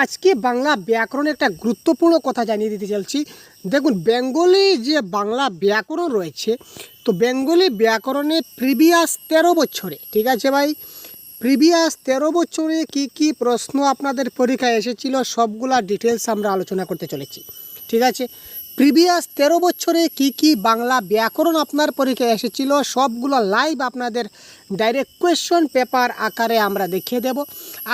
আজকে বাংলা ব্যাকরণে একটা গুরুত্বপূর্ণ কথা জানিয়ে দিতে চলছি। দেখুন, বেঙ্গলি যে বাংলা ব্যাকরণ রয়েছে, তো বেঙ্গলি ব্যাকরণে প্রিভিয়াস 13 বছরে, ঠিক আছে ভাই, প্রিভিয়াস 13 বছরে কি প্রশ্ন আপনাদের পরীক্ষায় এসেছিল সবগুলা ডিটেলস আমরা আলোচনা করতে চলেছি। ঠিক আছে, প্রিভিয়াস 13 বছরে কি বাংলা ব্যাকরণ আপনার পরীক্ষায় এসেছিল সবগুলো লাইভ আপনাদের ডাইরেক্ট কোয়েশ্চন পেপার আকারে আমরা দেখিয়ে দেব।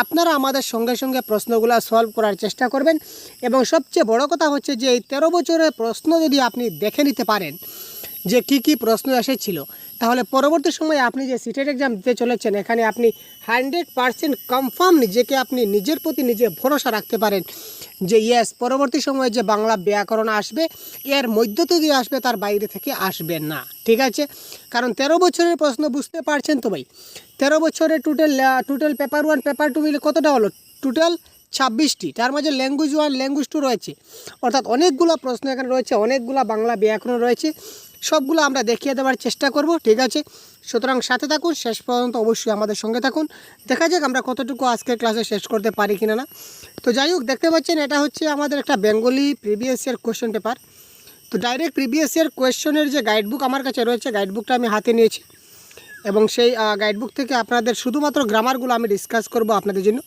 আপনারা আমাদের সঙ্গে সঙ্গে প্রশ্নগুলো সলভ করার চেষ্টা করবেন এবং সবচেয়ে বড় কথা হচ্ছে যে এই 13 বছরের প্রশ্ন যদি আপনি দেখে নিতে পারেন যে কি প্রশ্ন এসেছিল, তাহলে পরবর্তী সময়ে আপনি যে সিটেট এক্সাম দিতে চলেছেন এখানে আপনি 100% কনফার্ম নিজেকে আপনি নিজের প্রতি নিজে ভরসা রাখতে পারেন যে ইয়েস, পরবর্তী সময়ে যে বাংলা ব্যাকরণ আসবে এর মধ্য থেকে আসবে, তার বাইরে থেকে আসবে না। ঠিক আছে, কারণ 13 বছরের প্রশ্ন বুঝতে পারছেন তো ভাই, 13 বছরের টোটাল পেপার 1 পেপার 2 মিলে কতটা হলো? টোটাল 26টি। তার মাঝে ল্যাঙ্গুয়েজ 1 ল্যাঙ্গুয়েজ 2 রয়েছে, অর্থাৎ অনেকগুলো প্রশ্ন এখানে রয়েছে, অনেকগুলো বাংলা ব্যাকরণ রয়েছে, সবগুলো আমরা দেখিয়ে দেওয়ার চেষ্টা করব। ঠিক আছে, সুতরাং সাথে থাকুন, শেষ পর্যন্ত অবশ্যই আমাদের সঙ্গে থাকুন। দেখা যাক আমরা কতটুকু আজকের ক্লাসে শেষ করতে পারি কিনা না। তো যাই হোক, দেখতে পাচ্ছেন এটা হচ্ছে আমাদের একটা Bengali previous year question paper. তো ডাইরেক্ট প্রিভিয়াস ইয়ার কোয়েশ্চনের যে গাইডবুক আমার কাছে রয়েছে, গাইডবুকটা আমি হাতে নিয়েছি এবং সেই গাইডবুক থেকে আপনাদের শুধুমাত্র গ্রামারগুলো আমি ডিসকাস করব আপনাদের জন্য।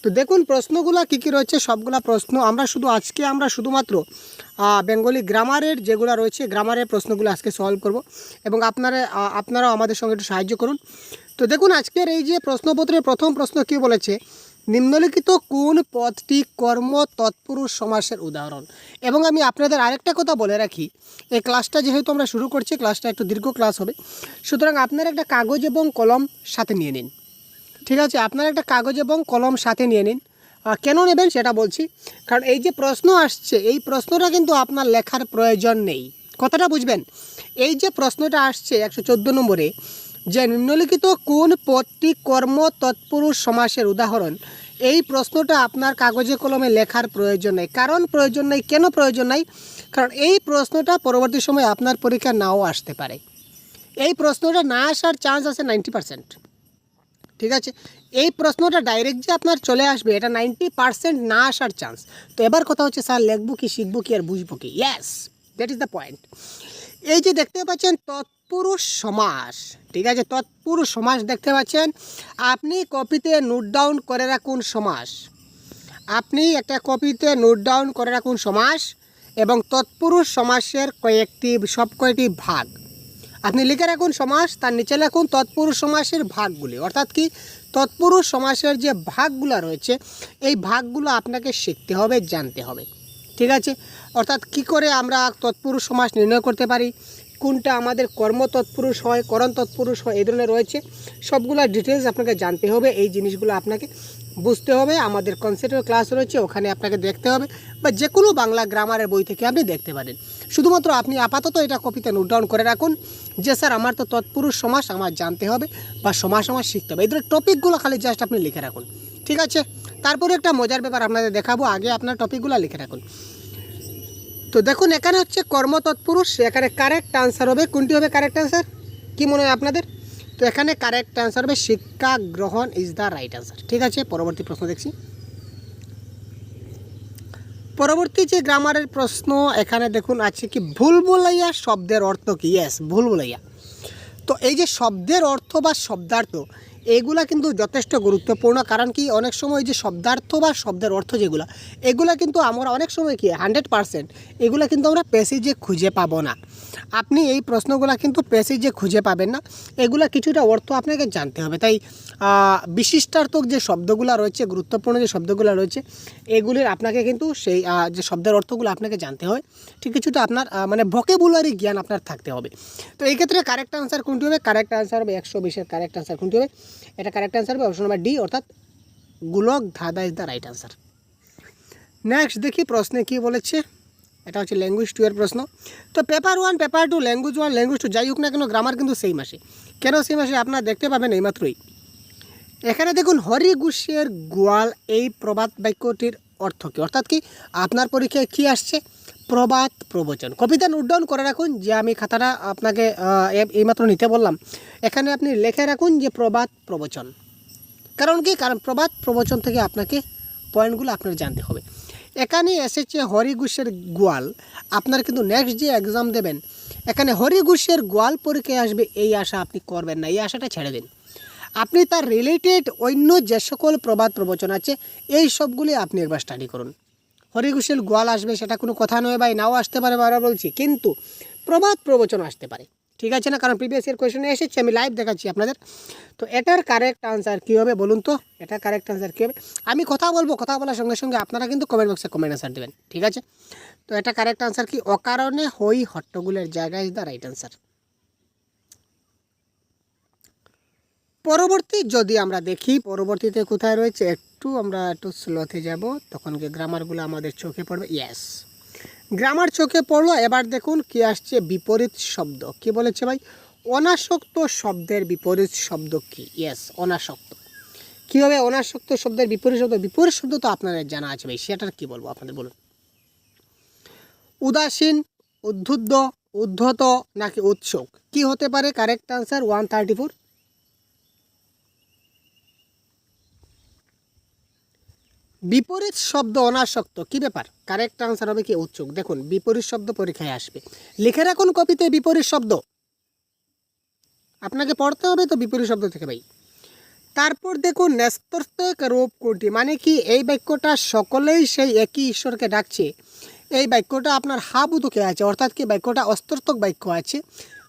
তো দেখুন প্রশ্নগুলো কী রয়েছে, সবগুলা প্রশ্ন আমরা শুধুমাত্র বেঙ্গলি গ্রামারের যেগুলো রয়েছে গ্রামারের প্রশ্নগুলো আজকে সলভ করব এবং আপনারাও আমাদের সঙ্গে একটু সাহায্য করুন। তো দেখুন আজকের এই যে প্রশ্নপত্রের প্রথম প্রশ্ন কী বলেছে, নিম্নলিখিত কোন পদটি কর্ম তৎপুরুষ সমাসের উদাহরণ। এবং আমি আপনাদের আরেকটা কথা বলে রাখি, এই ক্লাসটা যেহেতু আমরা শুরু করছি, ক্লাসটা একটু দীর্ঘ ক্লাস হবে, সুতরাং আপনারা একটা কাগজ এবং কলম সাথে নিয়ে নিন। ঠিক আছে, আপনারা একটা কাগজ এবং কলম সাথে নিয়ে নিন। কেন নেবেন সেটা বলছি, কারণ এই যে প্রশ্ন আসছে এই প্রশ্নটা কিন্তু আপনার লেখার প্রয়োজন নেই, কথাটা বুঝবেন। এই যে প্রশ্নটা আসছে 114 নম্বরে, যে নিম্নলিখিত কোন পদটি কর্ম তৎপুরুষ সমাসের উদাহরণ, এই প্রশ্নটা আপনার কাগজে কলমে লেখার প্রয়োজন নেই। কারণ প্রয়োজন নেই, কেন প্রয়োজন নেই? কারণ এই প্রশ্নটা পরবর্তী সময় আপনার পরীক্ষা নাও আসতে পারে। এই প্রশ্নটা না আসার চান্স আছে 90%। ঠিক আছে, এই প্রশ্নটা ডাইরেক্ট যে আপনার চলে আসবে এটা 90% না আসার চান্স। তো এবার কথা হচ্ছে স্যার লিখবো কি, শিখবো কি আর বুঝবো কি? Yes, that is the point. এই যে দেখতে পাচ্ছেন তৎপুরুষ সমাস, ঠিক আছে, তৎপুরুষ সমাস দেখতে পাচ্ছেন। আপনি কপিতে নোট ডাউন করে রাখুন সমাস, আপনি একটা কপিতে নোট ডাউন করে রাখুন সমাস এবং তৎপুরুষ সমাসের কয়টি ভাগ আপনি লিখে রাখুন সমাস, তার নিচে লিখুন তৎপুরুষ সমাসের ভাগগুলি। অর্থাৎ কি, তৎপুরুষ সমাসের যে ভাগগুলো রয়েছে এই ভাগগুলো আপনাকে শিখতে হবে, জানতে হবে। ঠিক আছে, অর্থাৎ কি করে আমরা তৎপুরুষ সমাস নির্ণয় করতে পারি, কোনটা আমাদের কর্ম তৎপুরুষ হয়, করণ তৎপুরুষ হয়, এই ধরনের রয়েছে, সবগুলো ডিটেলস আপনাকে জানতে হবে। এই জিনিসগুলো আপনাকে বুঝতে হবে। আমাদের কনসেপ্টের ক্লাস রয়েছে, ওখানে আপনাকে দেখতে হবে, বা যে কোনো বাংলা গ্রামারের বই থেকে আপনি দেখতে পারেন। শুধুমাত্র আপনি আপাতত এটা কপিতে নোট ডাউন করে রাখুন যে স্যার আমার তো তৎপুরুষ সমাস আমার জানতে হবে বা সমাস শিখতে হবে, এই ধরনের টপিকগুলো খালি জাস্ট আপনি লিখে রাখুন। ঠিক আছে, তারপরে একটা মজার ব্যাপার আপনাদের দেখাবো, আগে আপনার টপিকগুলো লিখে রাখুন। তো দেখুন এখানে হচ্ছে কর্ম তৎপুরুষ, এখানে কারেক্ট আনসার হবে কোনটি হবে কারেক্ট আনসার, কি মনে হয় আপনাদের? তো এখানে কারেক্ট আনসার হবে শিক্ষা গ্রহণ ইজ দ্য রাইট আনসার। ঠিক আছে, পরবর্তী প্রশ্ন দেখছি। পরবর্তী যে গ্রামারের প্রশ্ন এখানে দেখুন আছে কি, ভুলভুলাইয়া শব্দের অর্থ কি? ইয়েস, ভুলভুলাইয়া। তো এই যে শব্দের অর্থ বা শব্দার্থ এগুলা কিন্তু যথেষ্ট গুরুত্বপূর্ণ। কারণ কি, অনেক সময় যে শব্দার্থ বা শব্দের অর্থ এগুলা কিন্তু আমরা অনেক সময় কি 100% এগুলা কিন্তু আমরা প্যাসেজে খুঁজে পাবো না। আপনি এই প্রশ্নগুলো কিন্তু প্যাসেজে খুঁজে পাবেন না, এগুলা কিছুটা অর্থ আপনাকে জানতে হবে। তাই বিশিষ্টার্থক যে শব্দগুলো রয়েছে, গুরুত্বপূর্ণ যে শব্দগুলো রয়েছে, এগুলির আপনাকে কিন্তু সেই যে শব্দের অর্থগুলো আপনাকে জানতে হয়। ঠিক কিছুটা আপনার মানে ভোকাবুলারি জ্ঞান আপনার থাকতে হবে। তো এই ক্ষেত্রে কারেক্ট আনসার কোনটি হবে? কারেক্ট আনসার হবে 120-এর কারেক্ট আনসার কোনটি হবে? এটা কারেক্ট আনসার হবে অপশন নাম্বার ডি, অর্থাৎ গোলক ধাঁধা is the right answer. Next দেখি প্রশ্নে কি বলেছে, এটা হচ্ছে ল্যাঙ্গুয়েজ 2 এর প্রশ্ন। তো পেপার 1 পেপার 2 ল্যাঙ্গুয়েজ 1 ল্যাঙ্গুয়েজ 2 যাই হোক না কেন গ্রামার কিন্তু সেই মাসে। কেন সেই মাসে আপনারা দেখতে পাবেন এইমাত্রই। এখানে দেখুন হরি ঘোষের গোয়াল, এই প্রবাদ বাক্যটির অর্থ কী? অর্থাৎ কি আপনার পরীক্ষায় কী আসছে? প্রবাদ প্রবচন। কবিতা নোট ডাউন করে রাখুন, যে আমি খাতাটা আপনাকে এইমাত্র নিতে বললাম, এখানে আপনি লিখে রাখুন যে প্রবাদ প্রবচন। কারণ কি, কারণ প্রবাদ প্রবচন থেকে আপনাকে পয়েন্টগুলো আপনার জানতে হবে। এখানে এসেছে হরিঘোষের গোয়াল, আপনার কিন্তু নেক্সট যে এক্সাম দেবেন এখানে হরিঘোষের গোয়াল পরীক্ষায় আসবে এই আশা আপনি করবেন না, এই আশাটা ছেড়ে দিন। আপনি তার রিলেটেড অন্য যে সকল প্রবাদ প্রবচন আছে এই সবগুলি আপনি একবার স্টাডি করুন। হরিঘোষের গোয়াল আসবে সেটা কোনো কথা নয় ভাই, নাও আসতে পারে বারবার বলছি, কিন্তু প্রবাদ প্রবচন আসতে পারে, ঠিক আছে না? কারণ প্রিভিয়াস ইয়ার কোয়েশনে এসেছে, আমি লাইভ দেখাচ্ছি আপনাদের। তো এটার কারেক্ট আনসার কী হবে বলুন তো? এটার কারেক্ট আনসার কী হবে? আমি কথা বলবো, কথা বলার সঙ্গে সঙ্গে আপনারা কিন্তু কমেন্ট বক্সে কমেন্ট আনসার দেবেন, ঠিক আছে? তো এটা কারেক্ট আনসার কি? অকারণে হই হট্টগোলের জায়গায় ইজ দ্য রাইট আনসার। পরবর্তী যদি আমরা দেখি পরবর্তীতে কোথায় রয়েছে, আমরা একটু স্লোতে যাব, তখন কি গ্রামারগুলো আমাদের চোখে পড়বে। ইয়েস, গ্রামার চোখে পড়লো। এবার দেখুন কি আসছে, বিপরীত শব্দ। কি বলেছে ভাই? অনাসক্ত শব্দের বিপরীত শব্দ কি? ইয়েস, অনাসক্ত। কীভাবে অনাসক্ত শব্দের বিপরীত শব্দ? বিপরীত শব্দ তো আপনাদের জানা আছে ভাই, সেটার কি বলবো আপনাদের বলুন। উদাসীন, উদ্ধুদ্ধ, উদ্ধত নাকি উৎসুক? কি হতে পারে? Correct answer 134। বিপরীত শব্দ অনাসক্ত, কি ব্যাপার? কারেক্ট আনসার হবে কি? উৎসুক। দেখুন বিপরীত শব্দ পরীক্ষায় আসবে, লিখে রাখুন কপিতে বিপরীত শব্দ, আপনাকে পড়তে হবে তো বিপরীত শব্দ থেকে ভাই। তারপর দেখুন ন্যস্তর্থক রূপ কোনটি, মানে কি এই বাক্যটা সকলেই সেই একই ঈশ্বরকে ডাকছে, এই বাক্যটা আপনার হাবুদকে আছে, অর্থাৎ কি বাক্যটা অস্তর্থক বাক্য আছে,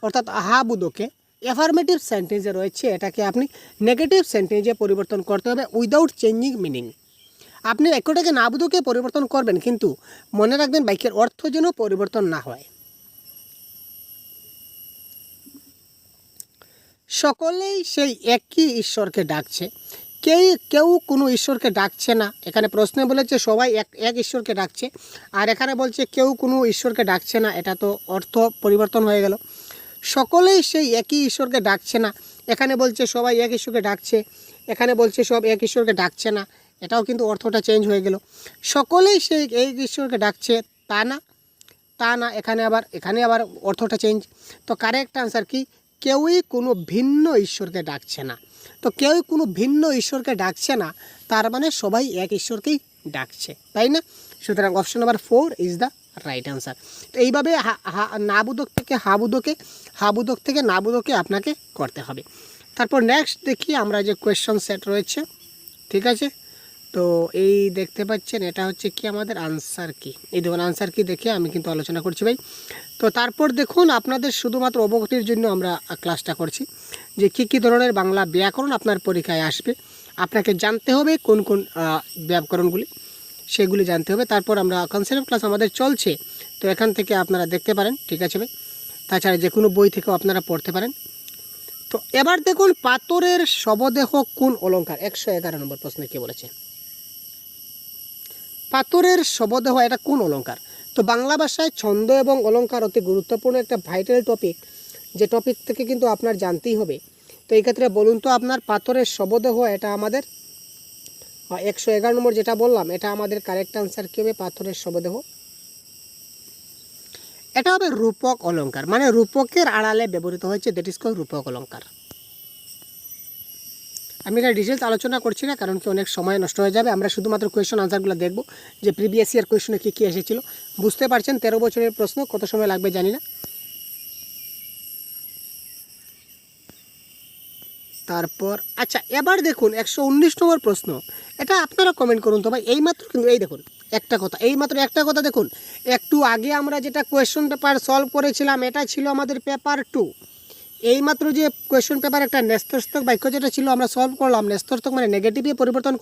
অর্থাৎ হাবুদকে অ্যাফার্মেটিভ সেন্টেন্সে রয়েছে, এটাকে আপনি নেগেটিভ সেন্টেন্সে পরিবর্তন করতে হবে উইদাউট চেঞ্জিং মিনিং। আপনি বাক্যটাকে নাবুদকে পরিবর্তন করবেন, কিন্তু মনে রাখবেন বাক্যের অর্থ যেন পরিবর্তন না হয়। সকলেই সেই একই ঈশ্বরকে ডাকছে, কেউ কোনো ঈশ্বরকে ডাকছে না। এখানে প্রশ্নে বলেছে সবাই এক ঈশ্বরকে ডাকছে, আর এখানে বলছে কেউ কোনো ঈশ্বরকে ডাকছে না, এটা তো অর্থ পরিবর্তন হয়ে গেল। সকলেই সেই একই ঈশ্বরকে ডাকছে না, এখানে বলছে সবাই এক ঈশ্বরকে ডাকছে, এখানে বলছে সব এক ঈশ্বরকে ডাকছে না, এটাও কিন্তু অর্থটা চেঞ্জ হয়ে গেল। সকলেই সেই এক ঈশ্বরকে ডাকছে তা না, এখানে আবার অর্থটা চেঞ্জ। তো কারেক্ট আনসার কি? কেউই কোনো ভিন্ন ঈশ্বরকে ডাকছে না। তো কেউই কোনো ভিন্ন ঈশ্বরকে ডাকছে না, তার মানে সবাই এক ঈশ্বরকেই ডাকছে, তাই না? সুতরাং option number 4 is the right answer. তো এইভাবে নাবুদক থেকে হাবুদক থেকে নাবুদকে আপনাকে করতে হবে। তারপর নেক্সট দেখি আমরা যে কোয়েশ্চন সেট রয়েছে, ঠিক আছে? তো এই দেখতে পাচ্ছেন এটা হচ্ছে কি আমাদের আনসার কি, এই দেখুন আনসার কি দেখে আমি কিন্তু আলোচনা করছি ভাই। তো তারপর দেখুন আপনাদের শুধুমাত্র অবগতির জন্য আমরা ক্লাসটা করছি যে কী ধরনের বাংলা ব্যাকরণ আপনার পরীক্ষায় আসবে, আপনাকে জানতে হবে কোন কোন ব্যাকরণগুলি, সেগুলি জানতে হবে। তারপর আমরা কনসেপ্ট ক্লাস আমাদের চলছে, তো এখান থেকে আপনারা দেখতে পারেন, ঠিক আছে ভাই? তাছাড়া যে কোনো বই থেকেও আপনারা পড়তে পারেন। তো এবার দেখুন পাথরের শবদেহ কোন অলঙ্কার? 111 নম্বর প্রশ্নে কী বলেছে? পাথরের শবদেহ এটা কোন অলঙ্কার? তো বাংলা ভাষায় ছন্দ এবং অলঙ্কার অতি গুরুত্বপূর্ণ একটা ভাইটাল টপিক, যে টপিক থেকে কিন্তু আপনার জানতেই হবে। তো এই ক্ষেত্রে বলুন তো আপনার পাথরের শবদেহ এটা আমাদের 111 নম্বর যেটা বললাম, এটা আমাদের কারেক্ট আনসার কী হবে? পাথরের শবদেহ এটা হবে রূপক অলঙ্কার, মানে রূপকের আড়ালে ব্যবহৃত হয়েছে, দ্যাট ইজ কল্ড রূপক অলঙ্কার। আমি এটা ডিটেলস আলোচনা করছি না, কারণ কি অনেক সময় নষ্ট হয়ে যাবে। আমরা শুধুমাত্র কোয়েশ্চন আনসারগুলো দেখব যে প্রিভিয়াস ইয়ার কোয়েশনে কী এসেছিল। বুঝতে পারছেন 13 বছরের প্রশ্ন, কত সময় লাগবে জানি না। তারপর আচ্ছা এবার দেখুন 119 নম্বর প্রশ্ন, এটা আপনারা কমেন্ট করুন তো ভাই। এইমাত্র কিন্তু এই দেখুন এইমাত্র একটা কথা দেখুন, একটু আগে আমরা যেটা কোয়েশ্চন পেপার সলভ করেছিলাম এটা ছিল আমাদের পেপার 2। এইমাত্র যে কোয়েশ্চন পেপার একটা ন্যস্তর্থক বাক্য যেটা ছিল আমরা সলভ করলাম, ন্যস্তর্থক মানে নেগেটিভে পরিবর্তন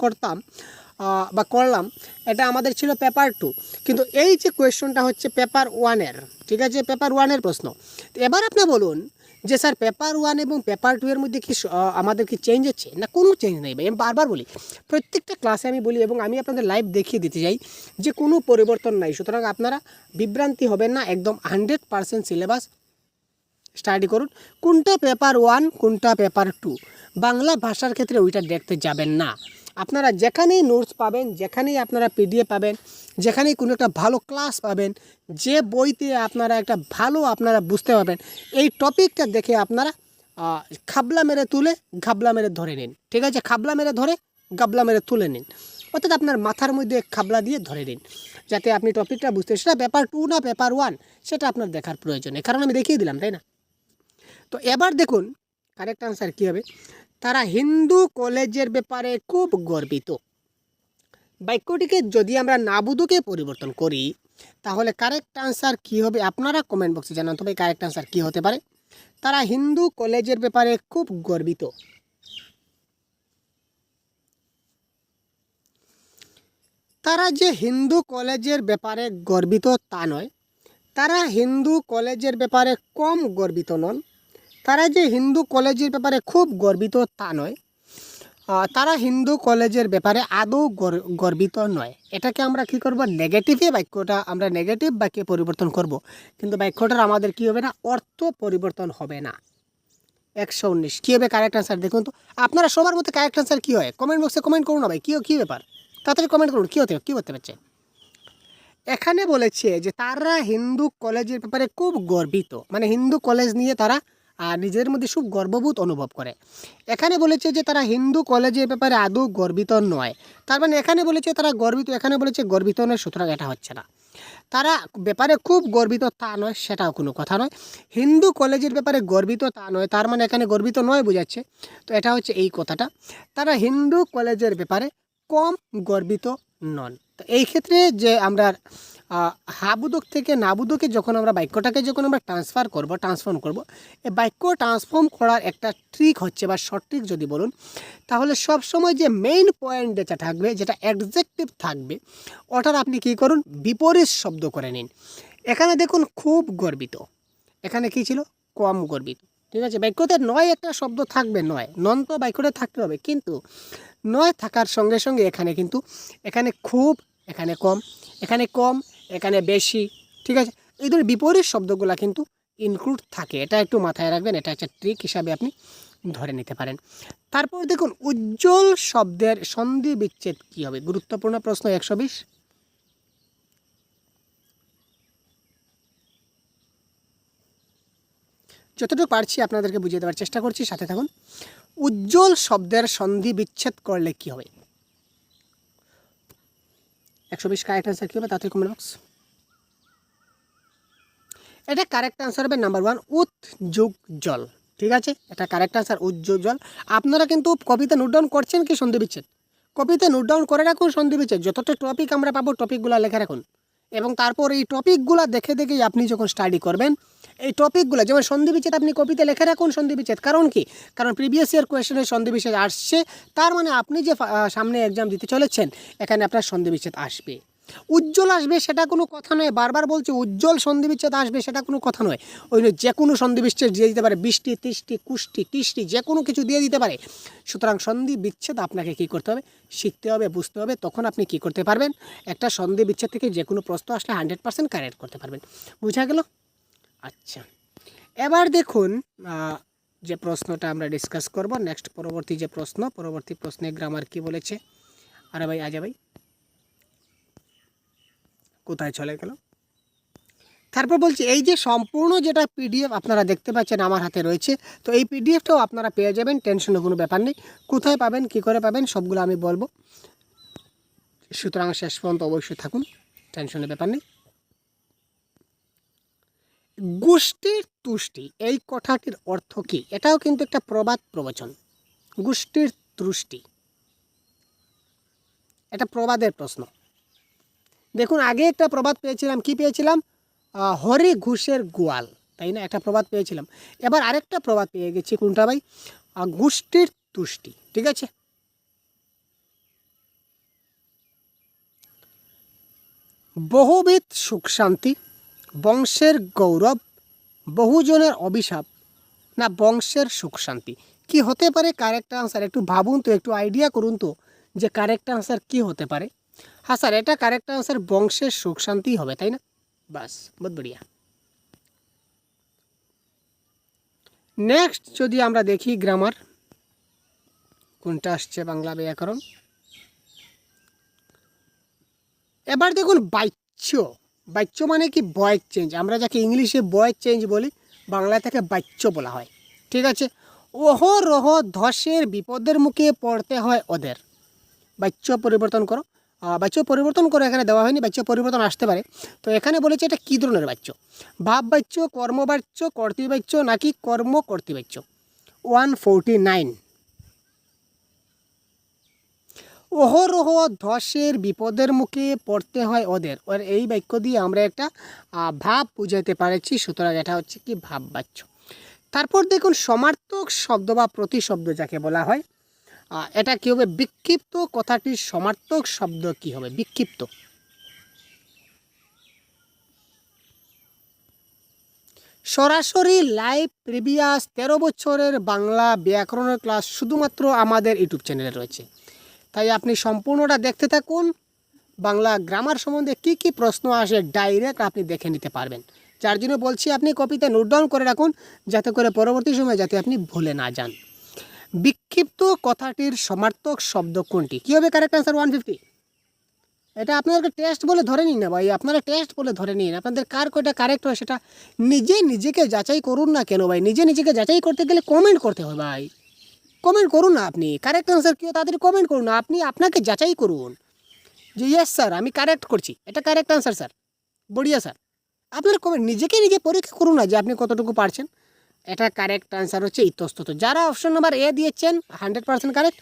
করলাম, এটা আমাদের ছিল পেপার 2। কিন্তু এই যে কোয়েশ্চনটা হচ্ছে পেপার 1-এর, ঠিক আছে? পেপার 1-এর প্রশ্ন। তো এবার আপনি বলুন যে স্যার পেপার 1 এবং পেপার 2 এর মধ্যে কি আমাদের কি চেঞ্জ আছে? না, কোনো চেঞ্জ নেই ভাই। আমি বারবার বলি, প্রত্যেকটা ক্লাসে আমি বলি এবং আমি আপনাদের লাইভ দেখিয়ে দিতে চাই যে কোনো পরিবর্তন নাই। সুতরাং আপনারা বিভ্রান্তি হবেন না, একদম 100% সিলেবাস স্টাডি করুন। কোনটা পেপার 1 কোনটা পেপার 2 বাংলা ভাষার ক্ষেত্রে ওইটা দেখতে যাবেন না। আপনারা যেখানেই নোটস পাবেন, যেখানেই আপনারা পিডিএফ পাবেন, যেখানেই কোনো একটা ভালো ক্লাস পাবেন, যে বইতে আপনারা একটা ভালো আপনারা বুঝতে পারবেন, এই টপিকটা দেখে আপনারা খাবলা মেরে তুলে ঘাবলা মেরে ধরে নিন, ঠিক আছে? খাবলা মেরে ধরে গাবলা মেরে তুলে নিন। অর্থাৎ আপনার মাথার মধ্যে খাবলা দিয়ে ধরে নিন, যাতে আপনি টপিকটা বুঝতে, সেটা পেপার 2 না পেপার 1 সেটা আপনার দেখার প্রয়োজন নেই, কারণ আমি দেখিয়ে দিলাম, তাই না? তো এবার দেখুন কারেক্ট আনসার কী হবে। তারা হিন্দু কলেজের ব্যাপারে খুব গর্বিত। বাক্যটিকে যদি আমরা নাবুদুকে পরিবর্তন করি তাহলে কারেক্ট আনসার কী হবে আপনারা কমেন্ট বক্সে জানান তো ভাই, কারেক্ট আনসার কী হতে পারে। তারা হিন্দু কলেজের ব্যাপারে খুব গর্বিত। তারা যে হিন্দু কলেজের ব্যাপারে গর্বিত তা নয়, তারা হিন্দু কলেজের ব্যাপারে কম গর্বিত নন। তারা যে হিন্দু কলেজের ব্যাপারে খুব গর্বিত তা নয়, তারা হিন্দু কলেজের ব্যাপারে আদৌ গর্বিত নয়। এটাকে আমরা কি করব, নেগেটিভে বাক্যটা আমরা নেগেটিভ বাক্যে পরিবর্তন করব, কিন্তু বাক্যটার আমাদের কি হবে না, অর্থ পরিবর্তন হবে না। 119 কী হবে কারেক্ট আনসার দেখুন তো। আপনারা সবার মধ্যে কারেক্ট আনসার কী হয় কমেন্ট বক্সে কমেন্ট করুন না ভাই, কী ব্যাপার, তাড়াতাড়ি কমেন্ট করুন, কী করতে পারছে। এখানে বলেছে যে তারা হিন্দু কলেজের ব্যাপারে খুব গর্বিত, মানে হিন্দু কলেজ নিয়ে তারা নিজের মধ্যে খুব গর্ববোধ অনুভব করে। এখানে বলেছে যে তারা হিন্দু কলেজের ব্যাপারে আদৌ গর্বিত নয়, তার মানে এখানে বলেছে তারা গর্বিত, এখানে বলেছে গর্বিত নয়, সুতরাং এটা হচ্ছে না। তারা ব্যাপারে খুব গর্বিত তা নয়, সেটাও কোনো কথা নয়। হিন্দু কলেজের ব্যাপারে গর্বিত তা নয়, তার মানে এখানে গর্বিত নয় বোঝাচ্ছে, তো এটা হচ্ছে এই কথাটা। তারা হিন্দু কলেজের ব্যাপারে কম গর্বিত নন। তো এই ক্ষেত্রে যে আমরা হাবুদক থেকে নাবুদকে যখন আমরা বাক্যটাকে যখন আমরা ট্রান্সফর্ম করব, এই বাক্য ট্রান্সফর্ম করার একটা ট্রিক হচ্ছে বা শর্ট ট্রিক যদি বলুন, তাহলে সব সময় যে মেইন পয়েন্ট যেটা থাকবে, যেটা অ্যাডজেক্টিভ থাকবে, ওটার আপনি কী করুন, বিপরীত শব্দ করে নিন। এখানে দেখুন খুব গর্বিত, এখানে কি ছিল, কম গর্বিত। ঠিক আছে, বাক্যতে নয় একটা শব্দ থাকবে, নন তো বাক্যতে থাকতে হবে, কিন্তু নয় থাকার সঙ্গে সঙ্গে এখানে কিন্তু এখানে খুব, এখানে কম, এখানে কম, এখানে বেশি। ঠিক আছে, এই ধরনের বিপরীত শব্দগুলো কিন্তু ইনক্লুড থাকে, এটা একটু মাথায় রাখবেন, এটা একটা ট্রিক হিসাবে আপনি ধরে নিতে পারেন। তারপর দেখুন উজ্জ্বল শব্দের সন্ধি বিচ্ছেদ কী হবে, গুরুত্বপূর্ণ প্রশ্ন 120। যতটুকু পারছি আপনাদেরকে বুঝিয়ে দেওয়ার চেষ্টা করছি, সাথে থাকুন। উজ্জ্বল শব্দের সন্ধি বিচ্ছেদ করলে কী হবে, 120 কারেক্ট আনসার কী হবে, তাড়াতাড়ি কমেন্ট বক্স। এটা কারেক্ট আনসার হবে নাম্বার 1, উত যোগ জল। ঠিক আছে, এটা কারেক্ট আনসার, উজ্জ্বল জল। আপনারা কিন্তু কপিতে নোট ডাউন করছেন কি সন্ধি বিচ্ছেদ, কপিতে নোট ডাউন করে রাখুন সন্ধি বিচ্ছেদ, যতটা টপিক আমরা পাবো টপিকগুলো লেখা রাখুন, এবং তারপর এই টপিকগুলো দেখে দেখেই আপনি যখন স্টাডি করবেন, এই টপিকগুলো যেমন সন্ধি বিচ্ছেদ আপনি কপিতে লেখা রাখুন সন্ধি বিচ্ছেদ। কারণ কি, কারণ প্রিভিয়াস ইয়ার কোয়েশনের সন্ধি বিচ্ছেদ আসছে, তার মানে আপনি যে সামনে এক্সাম দিতে চলেছেন এখানে আপনার সন্ধি বিচ্ছেদ আসবে। উজ্জ্বল আসবে সেটা কোনো কথা নয়, বারবার বলছে উজ্জ্বল সন্ধি বিচ্ছেদ আসবে সেটা কোনো কথা নয়। ওই যে কোনো সন্ধি বিচ্ছেদ দিয়ে দিতে পারে, বৃষ্টি, তৃষ্টি, কুষ্টি, কৃষ্টি, যে কোনো কিছু দিয়ে দিতে পারে। সুতরাং সন্ধি বিচ্ছেদ আপনাকে কী করতে হবে, শিখতে হবে, বুঝতে হবে, তখন আপনি কী করতে পারবেন, একটা সন্ধি বিচ্ছেদ থেকে যে কোনো প্রশ্ন আসলে 100% কারেক্ট করতে পারবেন। বুঝা গেল? আচ্ছা, এবার দেখুন যে প্রশ্নটা আমরা ডিসকাস করব নেক্সট, পরবর্তী প্রশ্নে গ্রামার কি বলেছে। আরে ভাই আজা ভাই কোথায় চলে গেল। তারপর বলছি এই যে সম্পূর্ণ যেটা পিডিএফ আপনারা দেখতে পাচ্ছেন আমার হাতে রয়েছে, তো এই পিডিএফটাও আপনারা পেয়ে যাবেন, টেনশনের কোনো ব্যাপার নেই। কোথায় পাবেন, কী করে পাবেন, সবগুলো আমি বলবো, সুতরাং শেষ পর্যন্ত অবশ্যই থাকুন, টেনশনের ব্যাপার নেই। গোষ্ঠীর তুষ্টি এই কথাটির অর্থ কী, এটাও কিন্তু একটা প্রবাদ প্রবচন। গোষ্ঠীর তুষ্টি এটা প্রবাদের প্রশ্ন। দেখুন আগে একটা প্রবাদ পেয়েছিলাম, কি পেয়েছিলাম, হরি ঘুষের গোয়াল, তাই না, একটা প্রবাদ পেয়েছিলাম। এবার আরেকটা প্রবাদ পেয়ে গেছি, কোনটা ভাই, গোষ্ঠীর তুষ্টি। ঠিক আছে, বহুবিধ সুখ শান্তি, বংশের গৌরব, বহুজনের অভিশাপ, না বংশের সুখ শান্তি। কি হতে পারে কারেক্ট আনসার, একটু ভাবুন তো, একটু আইডিয়া করুন তো যে কারেক্ট আনসার কি হতে পারে। হ্যাঁ স্যার, এটা কারেক্ট আনসার বংশের সুখ শান্তি হবে, তাই না, বাস বহুত বড়িয়া। নেক্সট যদি আমরা দেখি গ্রামার কোনটা আসছে, বাংলা ব্যাকরণ। এবার দেখুন বাচ্য মানে কি, ভয়েস চেঞ্জ, আমরা যাকে ইংলিশে ভয়েস চেঞ্জ বলি, বাংলা থেকে বাচ্য বলা হয়। ঠিক আছে, অহরহ ধসের বিপদের মুখে পড়তে হয় ওদের। বাচ্য পরিবর্তন করো। বাচ্য পরিবর্তন করে এখানে দেওয়া হয়নি, বাচ্য পরিবর্তন আসতে পারে। তো এখানে বলেছে এটা কী ধরনের বাচ্য, ভাব বাচ্য, কর্মবাচ্য, কর্তৃবাচ্য নাকি কর্ম কর্তৃবাচ্য। 149। অহরহ ধসের বিপদের মুখে পড়তে হয় ওদের। আর এই বাক্য দিয়ে আমরা একটা ভাব বুঝাতে পারছি, সুতরাং এটা হচ্ছে কি ভাব বাচ্য। তারপর দেখুন সমার্থক শব্দ বা প্রতিশব্দ যাকে বলা হয়, এটা কী হবে, বিক্ষিপ্ত কথাটির সমার্থক শব্দ কি হবে, বিক্ষিপ্ত। সরাসরি লাইভ প্রিভিয়াস 13 বছরের বাংলা ব্যাকরণের ক্লাস শুধুমাত্র আমাদের ইউটিউব চ্যানেলে রয়েছে, তাই আপনি সম্পূর্ণটা দেখতে থাকুন। বাংলা গ্রামার সম্বন্ধে কি কি প্রশ্ন আসে ডাইরেক্ট আপনি দেখে নিতে পারবেন। যার জন্য বলছি আপনি কপিতে নোট ডাউন করে রাখুন, যাতে করে পরবর্তী সময়ে যাতে আপনি ভুলে না যান। বিক্ষিপ্ত কথাটির সমার্থক শব্দ কোনটি? কী হবে কারেক্ট অ্যান্সার 150। এটা আপনাদেরকে টেস্ট বলে ধরে নিন না ভাই, আপনারা টেস্ট বলে ধরে নিন। আপনাদের কার কয়টা কারেক্ট হয় সেটা নিজেকে যাচাই করুন না কেন ভাই? নিজেকে যাচাই করতে গেলে কমেন্ট করতে হয় ভাই, কমেন্ট করুন না। আপনি কারেক্ট অ্যান্সার কেউ তাদের কমেন্ট করুন না, আপনি আপনাকে যাচাই করুন যে ইয়েস স্যার আমি কারেক্ট করছি, এটা কারেক্ট অ্যান্সার স্যার, বড়িয়া স্যার। আপনার কমেন্ট নিজে পরীক্ষা করুন না যে আপনি কতটুকু পারছেন। এটা কারেক্ট অ্যান্সার হচ্ছে ইতস্তত। যারা অপশন নাম্বার এ দিয়েছেন 100% কারেক্ট,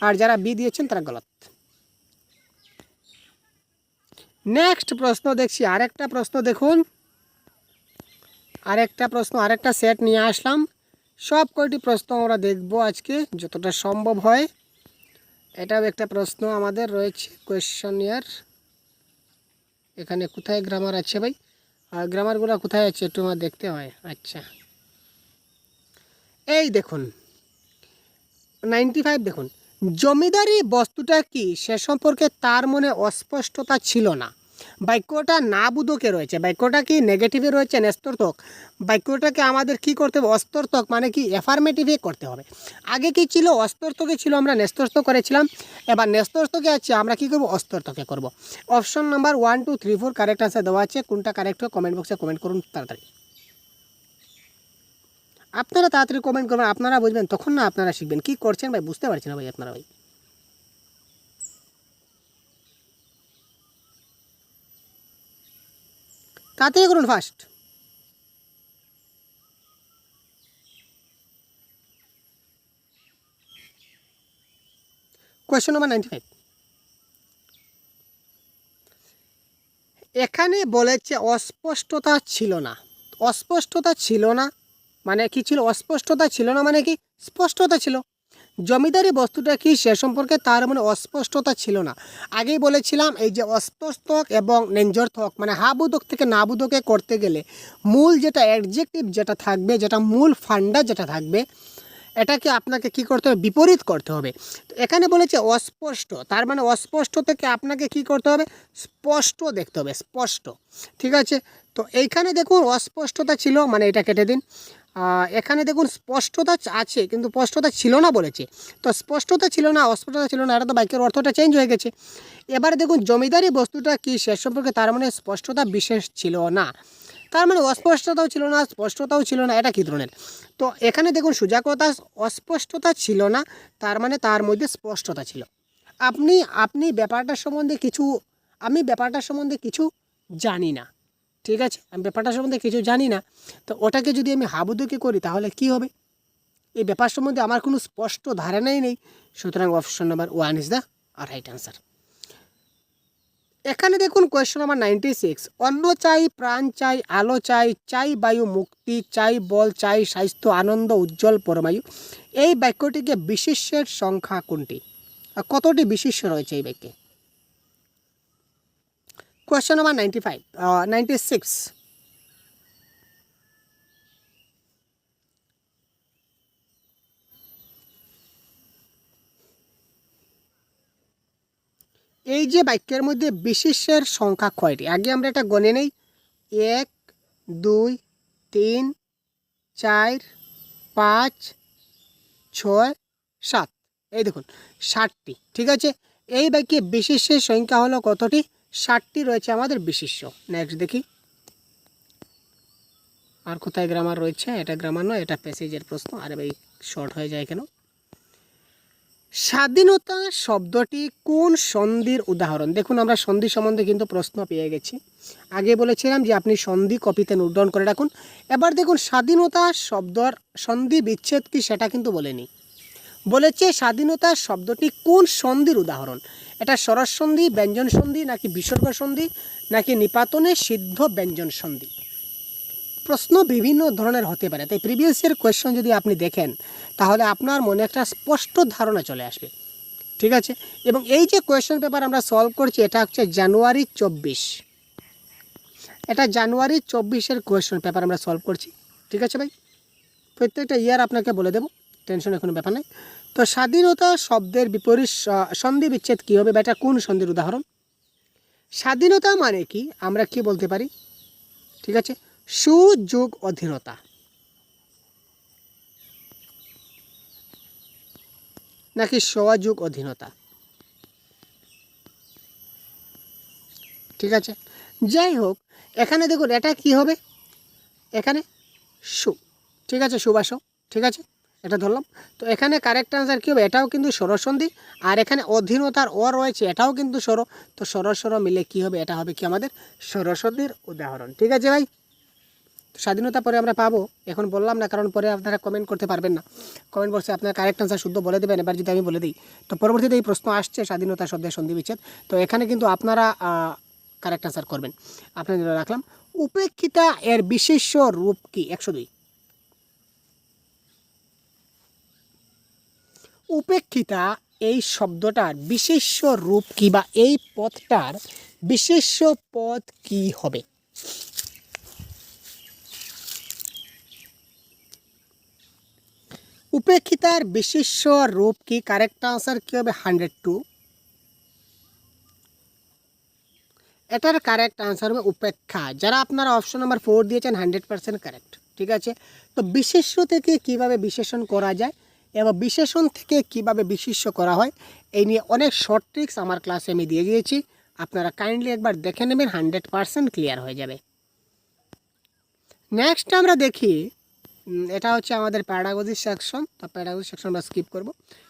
আর যারা বি দিয়েছেন তারা গলত। নেক্সট প্রশ্ন দেখছি, আরেকটা প্রশ্ন দেখুন, আরেকটা সেট নিয়ে আসলাম। সব কয়টি প্রশ্ন আমরা দেখব আজকে যতটা সম্ভব হয়। এটাও একটা প্রশ্ন আমাদের রয়েছে কোয়েশ্চনিয়ার। এখানে কোথায় গ্রামার আছে ভাই? আর গ্রামারগুলো কোথায় আছে একটু আমার দেখতে হয়। আচ্ছা এই দেখুন 95 দেখুন, জমিদারি বস্তুটা কি সে সম্পর্কে তার মনে অস্পষ্টতা ছিল না। বাক্যটা না বুধকে রয়েছে, বাক্যটা কি নেগেটিভে রয়েছে নেস্তর্থক, বাক্যটাকে আমাদের কি করতে হবে, অস্তর্থক মানে কি অ্যাফার্মেটিভে করতে হবে। আগে কি ছিল, অস্তর্থকে ছিল, আমরা নেস্তর্থ করেছিলাম, এবার নেস্তর্থকে আছে আমরা কি করব, অস্তর্থকে করব। অপশন নাম্বার 1 2 3 4 কারেক্ট আনসার দেওয়া আছে, কোনটা কারেক্ট হয় কমেন্ট বক্সে কমেন্ট করুন তাড়াতাড়ি। আপনারা তাড়াতাড়ি কমেন্ট করবেন, আপনারা বুঝবেন তখন না আপনারা শিখবেন। কি করছেন ভাই বুঝতে পারছি না ভাই আপনারা ভাই। তাড়াতাড়ি করুন ফার্স্ট। কোয়েশ্চন নাম্বার 95, এখানে বলেছে অস্পষ্টতা ছিল না। অস্পষ্টতা ছিল না মানে কি ছিল, অস্পষ্টতা ছিল না মানে কি স্পষ্টতা ছিল। জমিদারি বস্তুটা কি সে সম্পর্কে তার মানে অস্পষ্টতা ছিল না। আগেই বলেছিলাম এই যে অস্পষ্টক এবং নেঞ্জর্থক মানে হাবুদক থেকে নাবুদকে করতে গেলে মূল যেটা অ্যাডজেক্টিভ যেটা থাকবে, যেটা মূল ফান্ডা যেটা থাকবে, এটাকে আপনাকে কি করতে হবে, বিপরীত করতে হবে। তো এখানে বলেছে অস্পষ্ট, তার মানে অস্পষ্ট থেকে আপনাকে কি করতে হবে, স্পষ্ট দেখতে হবে, স্পষ্ট। ঠিক আছে, তো এইখানে দেখুন অস্পষ্টতা ছিল মানে এটা কেটে দিন। এখানে দেখুন স্পষ্টতা আছে কিন্তু স্পষ্টতা ছিল না বলেছে, তো স্পষ্টতা ছিল না অস্পষ্টতা ছিল না, এটা তো বাক্যের অর্থটা চেঞ্জ হয়ে গেছে। এবারে দেখুন জমিদারি বস্তুটা কি সে সম্পর্কে তার মানে স্পষ্টতা বিশেষ ছিল না, তার মানে অস্পষ্টতাও ছিল না স্পষ্টতাও ছিল না, এটা কী ধরনের। তো এখানে দেখুন সোজা কথা, অস্পষ্টতা ছিল না তার মানে তার মধ্যে স্পষ্টতা ছিল। আপনি ব্যাপারটার সম্বন্ধে কিছু, আমি ব্যাপারটার সম্বন্ধে কিছু জানি না, ঠিক আছে, আমি ব্যাপারটার সম্বন্ধে কিছু জানি না, তো ওটাকে যদি আমি হাবুদুকি করি তাহলে কি হবে, এই ব্যাপার সম্বন্ধে আমার কোনো স্পষ্ট ধারণাই নেই। সুতরাং option number 1 is the right answer. এখানে দেখুন কোয়েশ্চন নাম্বার 96, অন্ন চাই, প্রাণ চাই, আলো চাই, চাই বায়ু মুক্তি, চাই বল, চাই স্বাস্থ্য, আনন্দ, উজ্জ্বল পরমায়ু। এই বাক্যটিকে বিশেষ্যের সংখ্যা কোনটি, কতটি বিশেষ্য রয়েছে এই বাক্যে? কোয়েশ্চন নাম্বার 96, এই যে বাক্যের মধ্যে বিশেষ্যের সংখ্যা কয়টি, আগে আমরা এটা গণে নেই। 1 2 3 4 5 6 7, এই দেখুন 60টি। ঠিক আছে, এই বাক্যে বিশেষ্যের সংখ্যা হলো কতটি, 60টি রয়েছে আমাদের বিশেষ্য। নেক্সট দেখি আর কোথায় গ্রামার রয়েছে, এটা গ্রামার নয়, এটা প্যাসেজের প্রশ্ন। আরে ভাই শর্ট হয়ে যায় কেন? স্বাধীনতা শব্দটি কোন সন্ধির উদাহরণ? দেখুন আমরা সন্ধি সম্বন্ধে কিন্তু প্রশ্ন পেয়ে গেছি। আগে বলেছিলাম যে আপনি সন্ধি কপিতে নোট ডাউন করে রাখুন। এবার দেখুন স্বাধীনতা শব্দর সন্ধি বিচ্ছেদ কি সেটা কিন্তু বলেনি। বলেছে স্বাধীনতা শব্দটি কোন সন্ধির উদাহরণ? এটা স্বরস সন্ধি, ব্যঞ্জন সন্ধি, নাকি বিসর্গ সন্ধি, নাকি নিপাতনে সিদ্ধ ব্যঞ্জন সন্ধি? প্রশ্ন বিভিন্ন ধরনের হতে পারে, তাই প্রিভিয়াস ইয়ার কোয়েশ্চন যদি আপনি দেখেন তাহলে আপনার মনে একটা স্পষ্ট ধারণা চলে আসবে। ঠিক আছে, এবং এই যে কোয়েশ্চন পেপার আমরা সলভ করছি এটা হচ্ছে জানুয়ারি 24, এটা জানুয়ারি 24-এর কোয়েশ্চন পেপার আমরা সলভ করছি। ঠিক আছে ভাই, প্রত্যেকটা ইয়ার আপনাকে বলে দেবো, টেনশনের কোনো ব্যাপার নেই। তো স্বাধীনতা শব্দের বিপরীত সন্ধি বিচ্ছেদ কী হবে বা এটা কোন সন্ধির উদাহরণ? স্বাধীনতা মানে কি আমরা কি বলতে পারি? ঠিক আছে, সুযোগ অধীনতা, নাকি স্বযোগ অধীনতা? ঠিক আছে, যাই হোক এখানে দেখুন এটা কি হবে, এখানে সু, ঠিক আছে, সুবাস, ঠিক আছে, এটা ধরলাম। তো এখানে কারেক্ট আনসার কী হবে, এটাও কিন্তু স্বরসন্ধি, আর এখানে অধীনতার অ রয়েছে এটাও কিন্তু স্বর, তো স্বর মিলে কি হবে, এটা হবে কি আমাদের স্বরসন্ধির উদাহরণ। ঠিক আছে ভাই, স্বাধীনতা পরে আমরা পাবো, এখন বললাম না কারণ পরে আপনারা কমেন্ট করতে পারবেন না, কমেন্ট বক্সে আপনার কারেক্ট আনসার শুদ্ধ বলে দেবেন। এবার যদি আমি বলে দিই, তো পরবর্তীতে এই প্রশ্ন আসছে স্বাধীনতা শব্দের সন্ধি বিচ্ছেদ, তো এখানে কিন্তু আপনারা কারেক্ট আনসার করবেন। আপনাদের রাখলাম উপেক্ষিতা এর বিশেষ্য রূপ কি? 102। উপেক্ষিতা এই শব্দটার বিশেষ্য রূপ কি বা এই পদটার বিশেষ্য পদ কি হবে? উপেক্ষিতার বিশেষ্য রূপ কি? কারেক্ট আনসার কি হবে? 102। এটার কারেক্ট আনসার হবে উপেক্ষা। যারা আপনারা অপশন নাম্বার 4 দিয়েছেন 100% কারেক্ট। ঠিক আছে, তো বিশেষ্য থেকে কিভাবে বিশেষণ করা যায় এবং বিশেষণ থেকে কিভাবে বিশেষ্য করা হয় এই নিয়ে অনেক শর্ট ট্রিক্স আমার ক্লাসে আমি দিয়ে দিয়েছি, আপনারা কাইন্ডলি একবার দেখে নেবেন, 100% ক্লিয়ার হয়ে যাবে। নেক্সট আমরা দেখি, এটা হচ্ছে আমাদের প্যাডাগজি সেকশন। তো প্যাডাগজি সেকশন আমরা স্কিপ করব,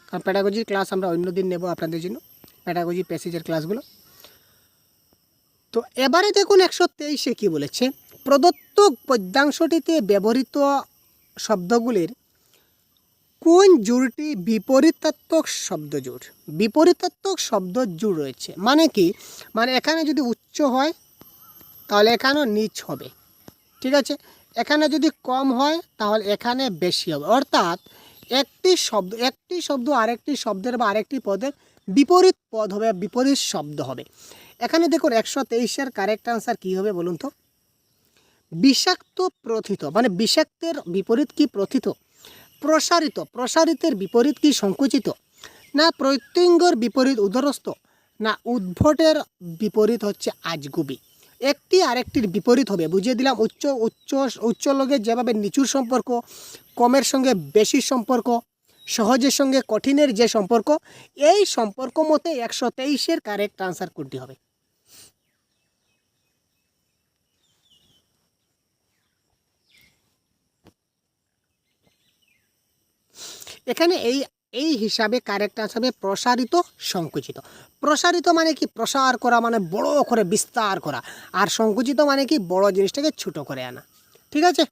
কারণ প্যাডাগজির ক্লাস আমরা অন্য দিন নেব আপনাদের জন্য, প্যাডাগজি প্যাসেজের ক্লাসগুলো। তো এবারে দেখুন 123-এ কী বলেছে, প্রদত্ত পদ্যাংশটিতে ব্যবহৃত শব্দগুলির কোন জোড়টি বিপরীতাত্মক শব্দ জোড়? বিপরীতাত্মক শব্দ জোড় রয়েছে মানে কি, মানে এখানে যদি উচ্চ হয় তাহলে এখানেও নিচ হবে। ঠিক আছে, এখানে যদি কম হয় তাহলে এখানে বেশি হবে, অর্থাৎ একটি শব্দ আরেকটি শব্দের বা আরেকটি পদের বিপরীত পদ হবে, বিপরীত শব্দ হবে। এখানে দেখুন 123-এর কারেক্ট আনসার কী হবে বলুন তো? বিষাক্ত প্রথিত, মানে বিষাক্তের বিপরীত কি? প্রথিত। প্রসারিত, প্রসারিতের বিপরীত কি? সংকুচিত। না প্রত্যঙ্গর বিপরীত উদরস্থ, না উদ্ভটের বিপরীত হচ্ছে আজগুবি। একটি আরেকটির বিপরীত হবে, বুঝিয়ে দিলাম। উচ্চ উচ্চ উচ্চ লোকের যেভাবে নিচুর সম্পর্ক, কমের সঙ্গে বেশির সম্পর্ক, সহজের সঙ্গে কঠিনের যে সম্পর্ক, এই সম্পর্ক মতে 123-এর কারেক্ট আনসার কোনটি হবে? এখানে এই হিসাবে কারেক্ট আনসার হবে প্রসারিত সংকুচিত। প্রসারিত মানে কি? প্রসার করা, মানে বড় করে বিস্তার করা, আর সংকুচিত মানে কি? বড় জিনিসটাকে ছোট করে আনা। ঠিক আছে,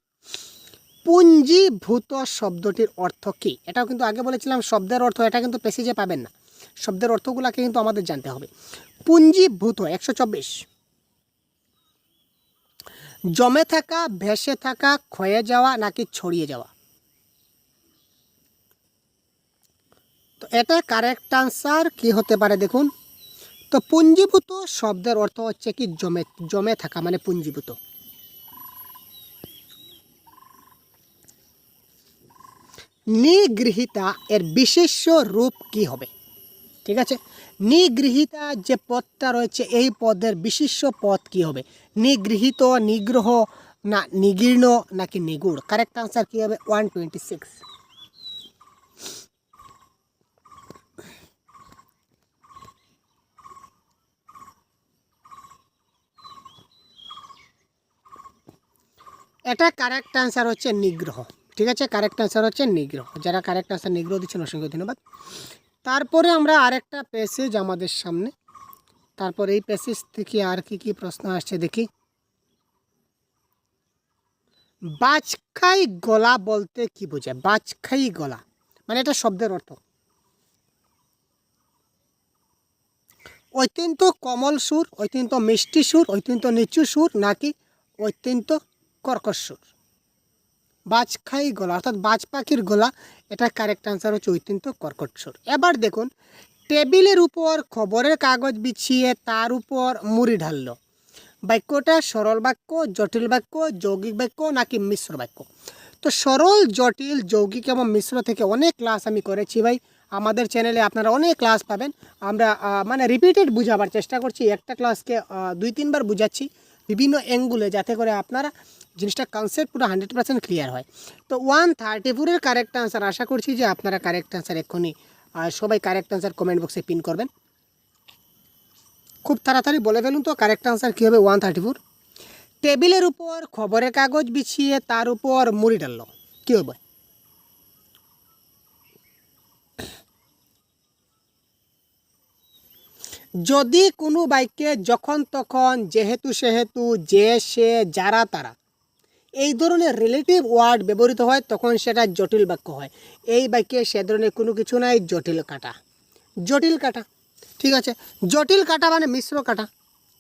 পুঞ্জীভূত শব্দটির অর্থ কি? এটাও কিন্তু আগে বলেছিলাম শব্দের অর্থ, এটা কিন্তু প্যাসেজে পাবেন না, শব্দের অর্থগুলোকে কিন্তু আমাদের জানতে হবে। পুঞ্জীভূত 124, জমে থাকা, ভেসে থাকা, ক্ষয়ে যাওয়া, নাকি ছড়িয়ে যাওয়া? তো এটা কারেক্ট আনসার কি হতে পারে দেখুন, তো পুঞ্জীভূত শব্দের অর্থ হচ্ছে কি? জমে থাকা, মানে পুঞ্জীভূত। নিগৃহীতা এর বিশেষ্য রূপ কি হবে? ঠিক আছে, নিগৃহীতা যে পদটা রয়েছে এই পদের বিশেষ্য পদ কি হবে? নিগৃহীত, নিগ্রহ, না নিগীর্ণ, নাকি নিগুড়? কারেক্ট আনসার কি হবে? 126। এটা কারেক্ট আনসার হচ্ছে নিগ্রহ। ঠিক আছে, কারেক্ট আনসার হচ্ছে নিগ্রহ। যারা কারেক্ট আনসার নিগ্রহ দিচ্ছেন অসংখ্য ধন্যবাদ। তারপরে আমরা আরেকটা প্যাসেজ আমাদের সামনে, তারপর এই প্যাসেজ থেকে আর কি প্রশ্ন আসছে দেখি। বাজখাই গলা বলতে কি বোঝায়? বাজখাই গলা মানে এটা শব্দের অর্থ অত্যন্ত কোমল সুর, অত্যন্ত মিষ্টি সুর, অত্যন্ত নিচু সুর, নাকি অত্যন্ত কর্কশ সুর? বাজখাই গলা অর্থাৎ বাজ পাখির গলা, এটা কারেক্ট আনসার হচ্ছে অত্যন্ত কর্কশ সুর। এবার দেখুন, টেবিলের উপর খবরের কাগজ বিছিয়ে তার উপর মুড়ি ঢাললো, বাক্যটা সরল বাক্য, জটিল বাক্য, যৌগিক বাক্য, নাকি মিশ্র বাক্য? তো সরল, জটিল, যৌগিক এবং মিশ্র থেকে অনেক ক্লাস আমি করেছি ভাই। আমাদের চ্যানেলে আপনারা অনেক ক্লাস পাবেন। আমরা মানে রিপিটেড বুঝাবার চেষ্টা করছি, একটা ক্লাসকে 2-3 বার বুঝাচ্ছি বিভিন্ন অ্যাঙ্গুলে, যাতে করে আপনারা জিনিসটা কনসেপ্ট পুরো 100% ক্লিয়ার হয়। তো 134-এর কারেক্ট আনসার, আশা করছি যে আপনারা কারেক্ট আনসার এক্ষুনি সবাই কারেক্ট আনসার কমেন্ট বক্সে পিন করবেন। খুব তাড়াতাড়ি বলে ফেলুন তো কারেক্ট আনসার কী হবে 134। টেবিলের উপর খবরের কাগজ বিছিয়ে তার উপর মুড়ি ডাললো, কী হবে? যদি কোনো বাক্যে যখন তখন, যেহেতু সেহেতু, যে সে, যারা তারা এই ধরনের রিলেটিভ ওয়ার্ড ব্যবহৃত হয় তখন সেটা জটিল বাক্য হয়। এই বাক্যে সে ধরনের কোনো কিছু নাই, জটিল কাটা, জটিল কাটা। ঠিক আছে, জটিল কাটা মানে মিশ্র কাটা।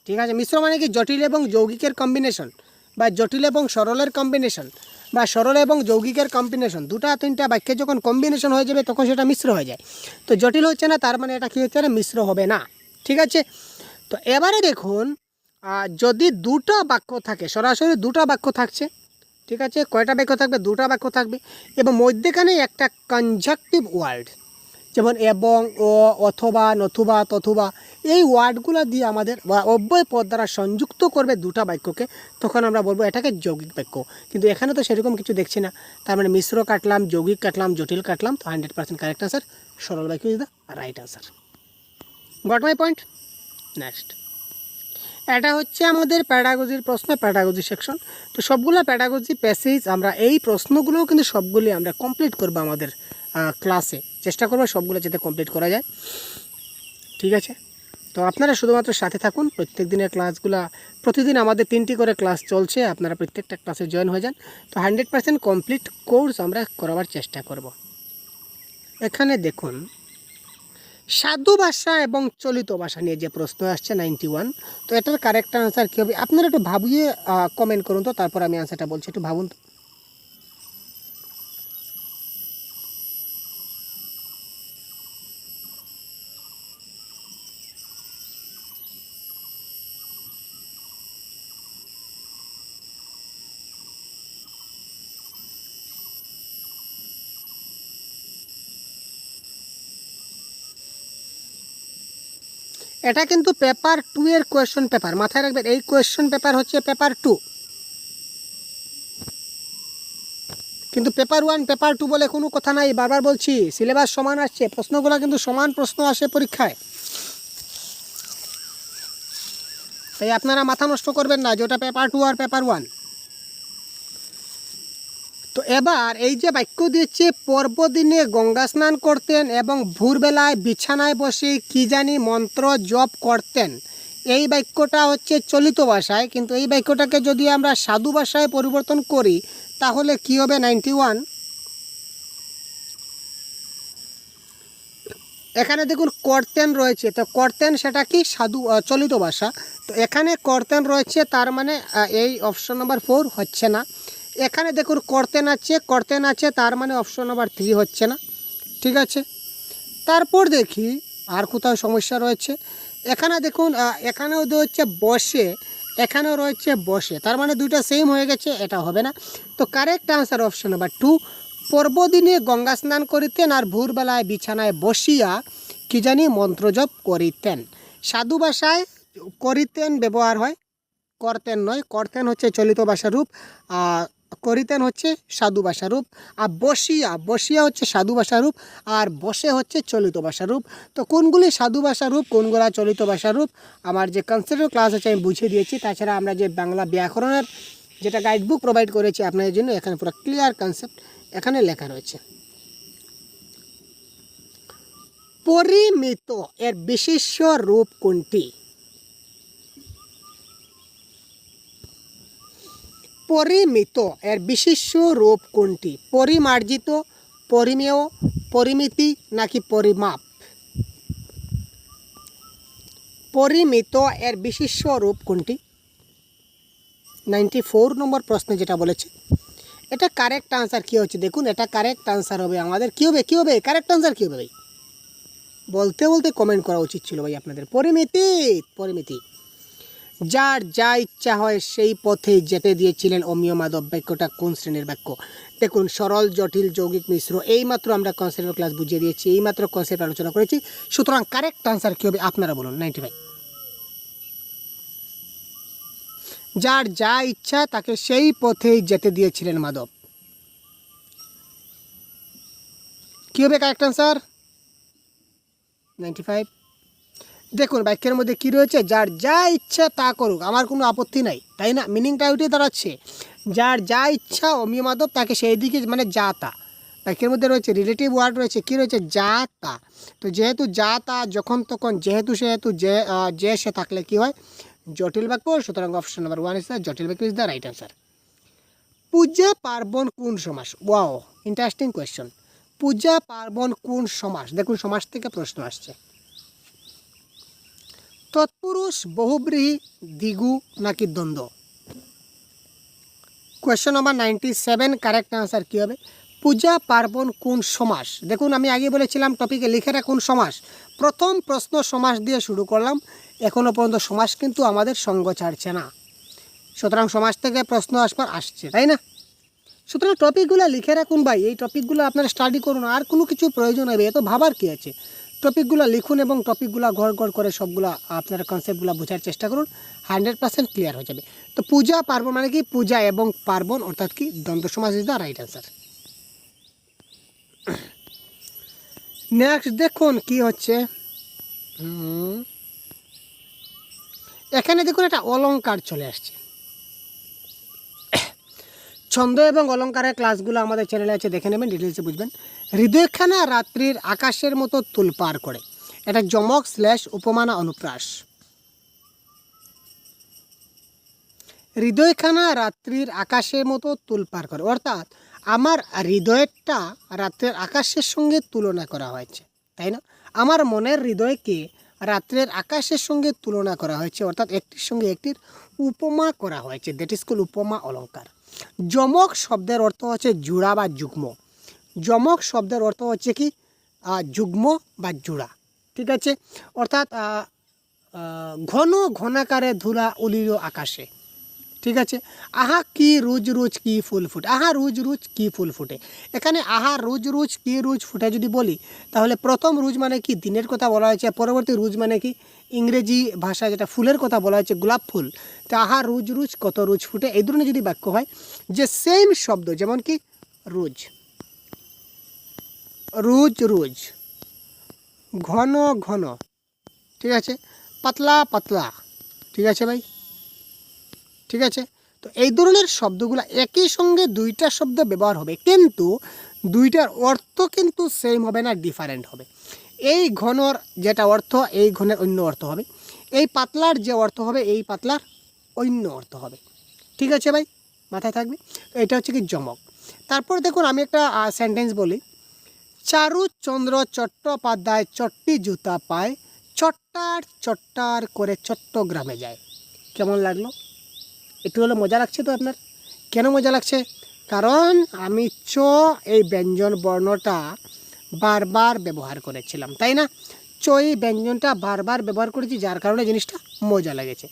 ঠিক আছে, মিশ্র মানে কি? জটিল এবং যৌগিকের কম্বিনেশন, বা জটিল এবং সরলের কম্বিনেশন, বা সরল এবং যৌগিকের কম্বিনেশন, 2-3টা বাক্যে যখন কম্বিনেশন হয়ে যাবে তখন সেটা মিশ্র হয়ে যায়। তো জটিল হচ্ছে না, তার মানে এটা কী হচ্ছে না, মিশ্র হবে না। ঠিক আছে, তো এবারে দেখুন, যদি 2টা বাক্য থাকে, সরাসরি 2টা বাক্য থাকছে, ঠিক আছে, কয়টা বাক্য থাকবে? 2টা বাক্য থাকবে, এবং মধ্যেখানে একটা কনজাংটিভ ওয়ার্ড, যেমন এবং, ও, অথবা, নতুবা, তথুবা, এই ওয়ার্ডগুলো দিয়ে আমাদের অব্যয় পদ দ্বারা সংযুক্ত করবে 2টা বাক্যকে, তখন আমরা বলবো এটাকে যৌগিক বাক্য। কিন্তু এখানে তো সেরকম কিছু দেখছি না, তার মানে মিশ্র কাটলাম, যৌগিক কাটলাম, জটিল কাটলাম, তো 100% কারেক্ট আনসার সরল বাক্য is the right answer. Got my point? Next, এটা হচ্ছে আমাদের প্যাডাগজির প্রশ্ন, প্যাডাগজি সেকশন। তো সবগুলো প্যাডাগজি প্যাসেজ আমরা এই প্রশ্নগুলোও কিন্তু সবগুলি আমরা কমপ্লিট করবো আমাদের ক্লাসে, চেষ্টা করবো সবগুলো যাতে কমপ্লিট করা যায়। ঠিক আছে, তো আপনারা শুধুমাত্র সাথে থাকুন। প্রত্যেক দিনের ক্লাসগুলো, প্রতিদিন আমাদের 3টি করে ক্লাস চলছে, আপনারা প্রত্যেকটা ক্লাসে জয়েন হয়ে যান। তো 100% কমপ্লিট কোর্স আমরা করাবার চেষ্টা করব। এখানে দেখুন, সাধু ভাষা এবং চলিত ভাষা নিয়ে যে প্রশ্ন আসছে 91, তো এটার কারেক্ট আনসার কী হবে? আপনারা একটু ভাবিয়ে কমেন্ট করুন তো, তারপর আমি আনসারটা বলছি, একটু ভাবুন তো। এটা কিন্তু পেপার 2 এর কোয়েশ্চন পেপার, মাথায় রাখবেন, এই কোয়েশ্চন পেপার হচ্ছে পেপার 2, কিন্তু পেপার 1 পেপার 2 বলে কোনো কথা নাই। বারবার বলছি, সিলেবাস সমান আসছে, প্রশ্নগুলো কিন্তু সমান প্রশ্ন আসে পরীক্ষায়, তাই আপনারা মাথা নষ্ট করবেন না যেটা পেপার 2 আর পেপার 1। তো এবার এই যে বাক্য দিচ্ছে, পর্বদিনে গঙ্গা স্নান করতেন এবং ভোরবেলায় বিছানায় বসে কি জানি মন্ত্র জপ করতেন, এই বাক্যটা হচ্ছে চলিত ভাষায়, কিন্তু এই বাক্যটাকে যদি আমরা সাধু ভাষায় পরিবর্তন করি তাহলে কি হবে? 91। এখানে দেখুন করতেন রয়েছে, তো করতেন সেটা কি? সাধু, চলিত ভাষা। তো এখানে করতেন রয়েছে, তার মানে এই অপশন নাম্বার 4 হচ্ছে না। এখানে দেখুন করতেন আছে, তার মানে অপশন নাম্বার 3 হচ্ছে না। ঠিক আছে, তারপর দেখি আর কোথাও সমস্যা রয়েছে। এখানে দেখুন, এখানেও হচ্ছে বসে, এখানেও রয়েছে বসে, তার মানে দুইটা সেম হয়ে গেছে, এটা হবে না। তো কারেক্ট আনসার অপশন নাম্বার 2, পর্বদিনে গঙ্গা স্নান করিতেন আর ভোরবেলায় বিছানায় বসিয়া কি জানি মন্ত্রজপ করিতেন। সাধু ভাষায় করিতেন ব্যবহার হয়, করতেন নয়। করতেন হচ্ছে চলিত ভাষা রূপ, করিতেন হচ্ছে সাধু ভাষা রূপ, আর বসিয়া হচ্ছে সাধু ভাষা রূপ, আর বসে হচ্ছে চলিত ভাষা রূপ। তো কোনগুলি সাধু ভাষা রূপ, কোনগুলা চলিত ভাষা রূপ, আমার যে কনসেপ্টের ক্লাস আছে আমি বুঝিয়ে দিয়েছি। তাছাড়া আমরা যে বাংলা ব্যাকরণের যেটা গাইডবুক প্রোভাইড করেছি আপনাদের জন্য, এখানে পুরো ক্লিয়ার কনসেপ্ট এখানে লেখা রয়েছে। পরিমিত এর বিশেষ্য রূপ কোনটি? পরিমিত এর বিশেষ্য রূপ কোনটি? পরিমার্জিত, পরিমেয়, পরিমিতি নাকি পরিমাপ? পরিমিত এর বিশেষ্য রূপ কোনটি? 94 নম্বর প্রশ্নে যেটা বলেছে, এটা কারেক্ট আনসার কী হচ্ছে দেখুন। এটা কারেক্ট আনসার হবে আমাদের কী হবে, কী হবে কারেক্ট আনসার কী হবে ভাই? বলতে বলতে কমেন্ট করা উচিত ছিল ভাই আপনাদের। পরিমিতি, পরিমিতি। যার যা ইচ্ছা হয় সেই পথেই যেতে দিয়েছিলেন অমিয় মাধব, বাক্যটা কোন শ্রেণীর বাক্য? দেখুন, সরল, জটিল, যৌগিক, মিশ্র, এইমাত্র আমরা কনসেপ্টের ক্লাস বুঝিয়ে দিয়েছি, এইমাত্র কনসেপ্ট আলোচনা করেছি। সুতরাং কারেক্ট আনসার কী হবে আপনারা বলুন। 95। যার যা ইচ্ছা তাকে সেই পথেই যেতে দিয়েছিলেন মাধব, কী হবে কারেক্ট আনসার? 95। দেখুন, বাক্যের মধ্যে কী রয়েছে? যার যা ইচ্ছা তা করুক, আমার কোনো আপত্তি নাই, তাই না? মিনিংটা ওইটাই দাঁড়াচ্ছে, যার যা ইচ্ছা অমিয় মাধব তাকে সেই দিকে, মানে যা তা। বাক্যের মধ্যে রয়েছে রিলেটিভ ওয়ার্ড রয়েছে, কী রয়েছে? যা তা। তো যেহেতু যা তা, যখন তখন, যেহেতু সেহেতু, যে সে থাকলে কী হয়? জটিল বাক্য। সুতরাং অপশন নাম্বার 1 ইজ দ্য জটিল বাক্য ইজ দ্য রাইট আনসার। পূজা পার্বণ কোন সমাস? Wow, interesting question. পূজা পার্বণ কোন সমাস? দেখুন, সমাস থেকে প্রশ্ন আসছে। তৎপুরুষ, বহুব্রীহি, দ্বিগু নাকি দ্বন্দ্ব? কোয়েশ্চন নাম্বার 97, কারেক্ট আনসার কী হবে? পূজা পার্বণ কোন সমাস? দেখুন, আমি আগে বলেছিলাম টপিকে লিখে রাখুন সমাস। প্রথম প্রশ্ন সমাস দিয়ে শুরু করলাম, এখনও পর্যন্ত সমাস কিন্তু আমাদের সঙ্গ ছাড়ছে না। সুতরাং সমাস থেকে প্রশ্ন আসছে, তাই না? সুতরাং টপিকগুলো লিখে রাখুন ভাই, এই টপিকগুলো আপনারা স্টাডি করুন, আর কোনো কিছু প্রয়োজন হবে এত ভাবার কী আছে? টপিকগুলো লিখুন এবং টপিকগুলো ঘর করে সবগুলো আপনারা কনসেপ্টগুলো বোঝার চেষ্টা করুন, 100% ক্লিয়ার হয়ে যাবে। তো পূজা পার্বণ মানে কি? পূজা এবং পার্বণ অর্থাৎ কি? দ্বন্দ্ব সমাস is the right answer. Next দেখুন কি হচ্ছে, এখানে দেখুন একটা অলংকার চলে আসছে। ছন্দ এবং অলংকারের ক্লাসগুলো আমাদের চ্যানেলে আছে, দেখে নেবেন, ডিটেলসে বুঝবেন। হৃদয়খানা রাত্রির আকাশের মতো তুলপার করে, এটা যমক / উপমানা অনুপ্রাস। হৃদয়খানা রাত্রির আকাশের মতো তুলপার করে, অর্থাৎ আমার হৃদয়টা রাত্রের আকাশের সঙ্গে তুলনা করা হয়েছে, তাই না? আমার মনের হৃদয়কে রাত্রের আকাশের সঙ্গে তুলনা করা হয়েছে, অর্থাৎ একটির সঙ্গে একটির উপমা করা হয়েছে, দ্যাট ইজ কল্ড উপমা অলঙ্কার। যমক শব্দের অর্থ হচ্ছে জোড়া বা যুগ্ম। যমক শব্দের অর্থ হচ্ছে কি? যুগ্ম বা জোড়া, ঠিক আছে? অর্থাৎ ঘন ঘনাকারে ধুলা উলিল আকাশে, ঠিক আছে? আহা কি রোজ রোজ কি ফুল ফুটে, আহা রোজ রোজ কি ফুল ফুটে। এখানে আহা রোজ রোজ কি রোজ ফুটে যদি বলি, তাহলে প্রথম রোজ মানে কি? দিনের কথা বলা হয়েছে। পরবর্তী রোজ মানে কি? ইংরেজি ভাষায় যেটা ফুলের কথা বলা হয়েছে, গোলাপ ফুল। তো আহা রোজ রোজ কত রোজ ফুটে, এই ধরনের যদি বাক্য হয়, যে সেম শব্দ, যেমন কি রোজ, রোজ রোজ, ঘন ঘন, ঠিক আছে? পাতলা পাতলা, ঠিক আছে ভাই, ঠিক আছে? তো এই ধরনের শব্দগুলো একই সঙ্গে দুইটা শব্দ ব্যবহার হবে, কিন্তু দুইটার অর্থ কিন্তু সেম হবে না, ডিফারেন্ট হবে। এই ঘনর যেটা অর্থ, এই ঘনের অন্য অর্থ হবে। এই পাতলার যে অর্থ হবে, এই পাতলার অন্য অর্থ হবে, ঠিক আছে ভাই? মাথায় থাকবে। তো এটা হচ্ছে কি যমক। তারপর দেখুন, আমি একটা সেন্টেন্স বলি। চারুচন্দ্র চট্টোপাধ্যায় চট্টি জুতা পায়, চট্টার চট্টার করে চট্টগ্রামে যায়। কেমন লাগলো? একটু হলে মজা লাগছে তো আপনার? কেন মজা লাগছে? কারণ আমি এই ব্যঞ্জন বর্ণটা বারবার ব্যবহার করেছিলাম, তাই না? এই ব্যঞ্জনটা বারবার ব্যবহার করেছি, যার কারণে জিনিসটা মজা লেগেছে।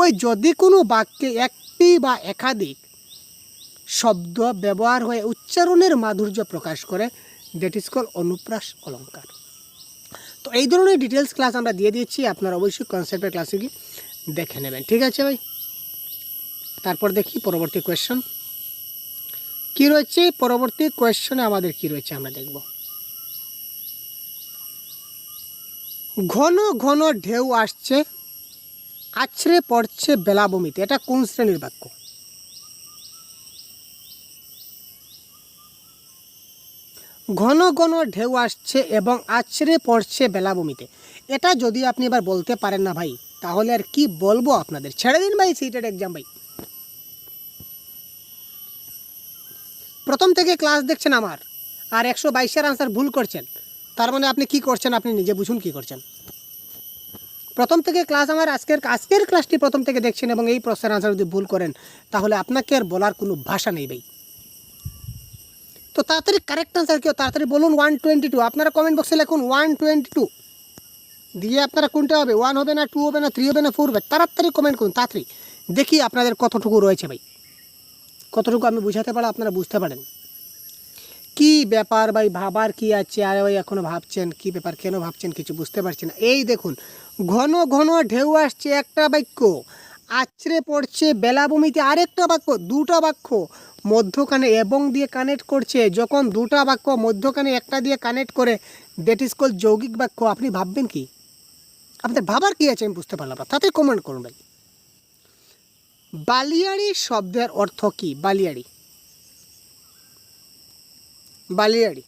ওই যদি কোনো বাক্যে একটি বা একাধিক শব্দ ব্যবহার হয়ে উচ্চারণের মাধুর্য প্রকাশ করে, দ্যাট ইজ কল্ড অনুপ্রাস অলঙ্কার। তো এই ধরনের ডিটেলস ক্লাস আমরা দিয়ে দিচ্ছি, আপনারা অবশ্যই কনসেপ্টের ক্লাসে গিয়ে দেখে নেবেন, ঠিক আছে ভাই? তারপর দেখি পরবর্তী কোয়েশ্চন কী রয়েছে। পরবর্তী কোয়েশ্চনে আমাদের কী রয়েছে আমরা দেখব। ঘন ঘন ঢেউ আসছে, আছড়ে পড়ছে বেলাভূমিতে, এটা কোন শ্রেণীর বাক্য? ঘন ঘন ঢেউ আসছে এবং আছড়ে পড়ছে বেলাভূমিতে। এটা যদি আপনি এবার বলতে পারেন না ভাই, তাহলে আর কি বলবো আপনাদের। ছেড়ে দিন ভাই সিটেড এক্সাম ভাই। প্রথম থেকে ক্লাস দেখছেন আমার, আর 122-এর আনসার ভুল করছেন, তার মানে আপনি কি করছেন আপনি নিজে বুঝুন কি করছেন। প্রথম থেকে ক্লাস আমার আজকের ক্লাসটি প্রথম থেকে দেখছেন এবং এই প্রশ্নের আনসার যদি ভুল করেন, তাহলে আপনাকে আর বলার কোনো ভাষা নেই ভাই। তো তাড়াতাড়ি কারেক্ট আনসার কেউ তাড়াতাড়ি বলুন 122। আপনারা কমেন্ট বক্সে লিখুন 122 দিয়ে আপনারা কোনটা হবে, 1 হবে না, 2 হবে না, 3 হবে না, 4 হবে, তাড়াতাড়ি কমেন্ট করুন তাড়াতাড়ি। দেখি আপনাদের কতটুকু রয়েছে ভাই, কতটুকু আমি বুঝাতে পারি আপনারা বুঝতে পারেন। কি ব্যাপার ভাই, ভাবার কি আছে? আরে ভাই এখনও ভাবছেন কি ব্যাপার, কেন ভাবছেন কিছু বুঝতে পারছি না। এই দেখুন ঘন ঘন ঢেউ আসছে একটা বাক্য, আছড়ে পড়ছে বেলাভূমিতে আরেকটা বাক্য, দুটো বাক্য মধ্যখানে এবং দিয়ে কানেক্ট করছে। যখন দুটো বাক্য মধ্যখানে একটা দিয়ে কানেক্ট করে, দ্যাট ইজ কল যৌগিক বাক্য। আপনি ভাববেন কি, আপনাদের ভাবার কি আছে আমি বুঝতে পারলাম না, তাতে কমেন্ট করুন ভাই। বালিয়াড়ি শব্দের অর্থ কি? বালিয়াড়ি, বালিয়াড়ি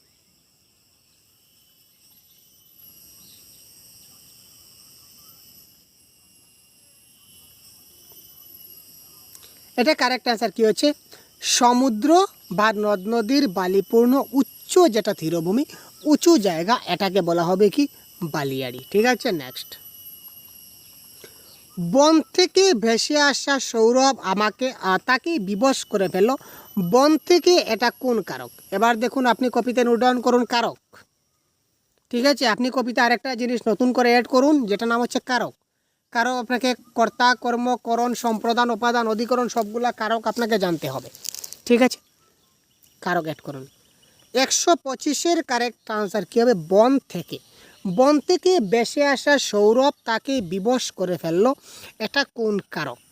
এটা কারেক্ট অ্যান্সার কি হচ্ছে? সমুদ্র বা নদ নদীর বালিপূর্ণ উচ্চ যেটা তীরভূমি, উঁচু জায়গা, এটাকে বলা হবে কি? বালিয়াড়ি। ঠিক আছে, নেক্সট। বন থেকে ভেসে আসা সৌরভ আমাকে তাকে বিবশ করে ফেলল। বন থেকে এটা কোন কারক? এবার দেখুন আপনি কপিতে নোট ডাউন করুন কারক। ঠিক আছে, আপনি কপিতে আরেকটা জিনিস নতুন করে অ্যাড করুন, যেটা নাম হচ্ছে কারক। কারক আপনাকে কর্তা, কর্ম, করণ, সম্প্রদান, উপাদান, অধিকরণ সবগুলা কারক আপনাকে জানতে হবে। ঠিক আছে, কারক অ্যাড করুন। 125-এর কারেক্ট আনসার কী হবে? বন থেকে। বন থেকে ভেসে আসা সৌরভ তাকে বিবশ করে ফেললো, এটা কোন কারক?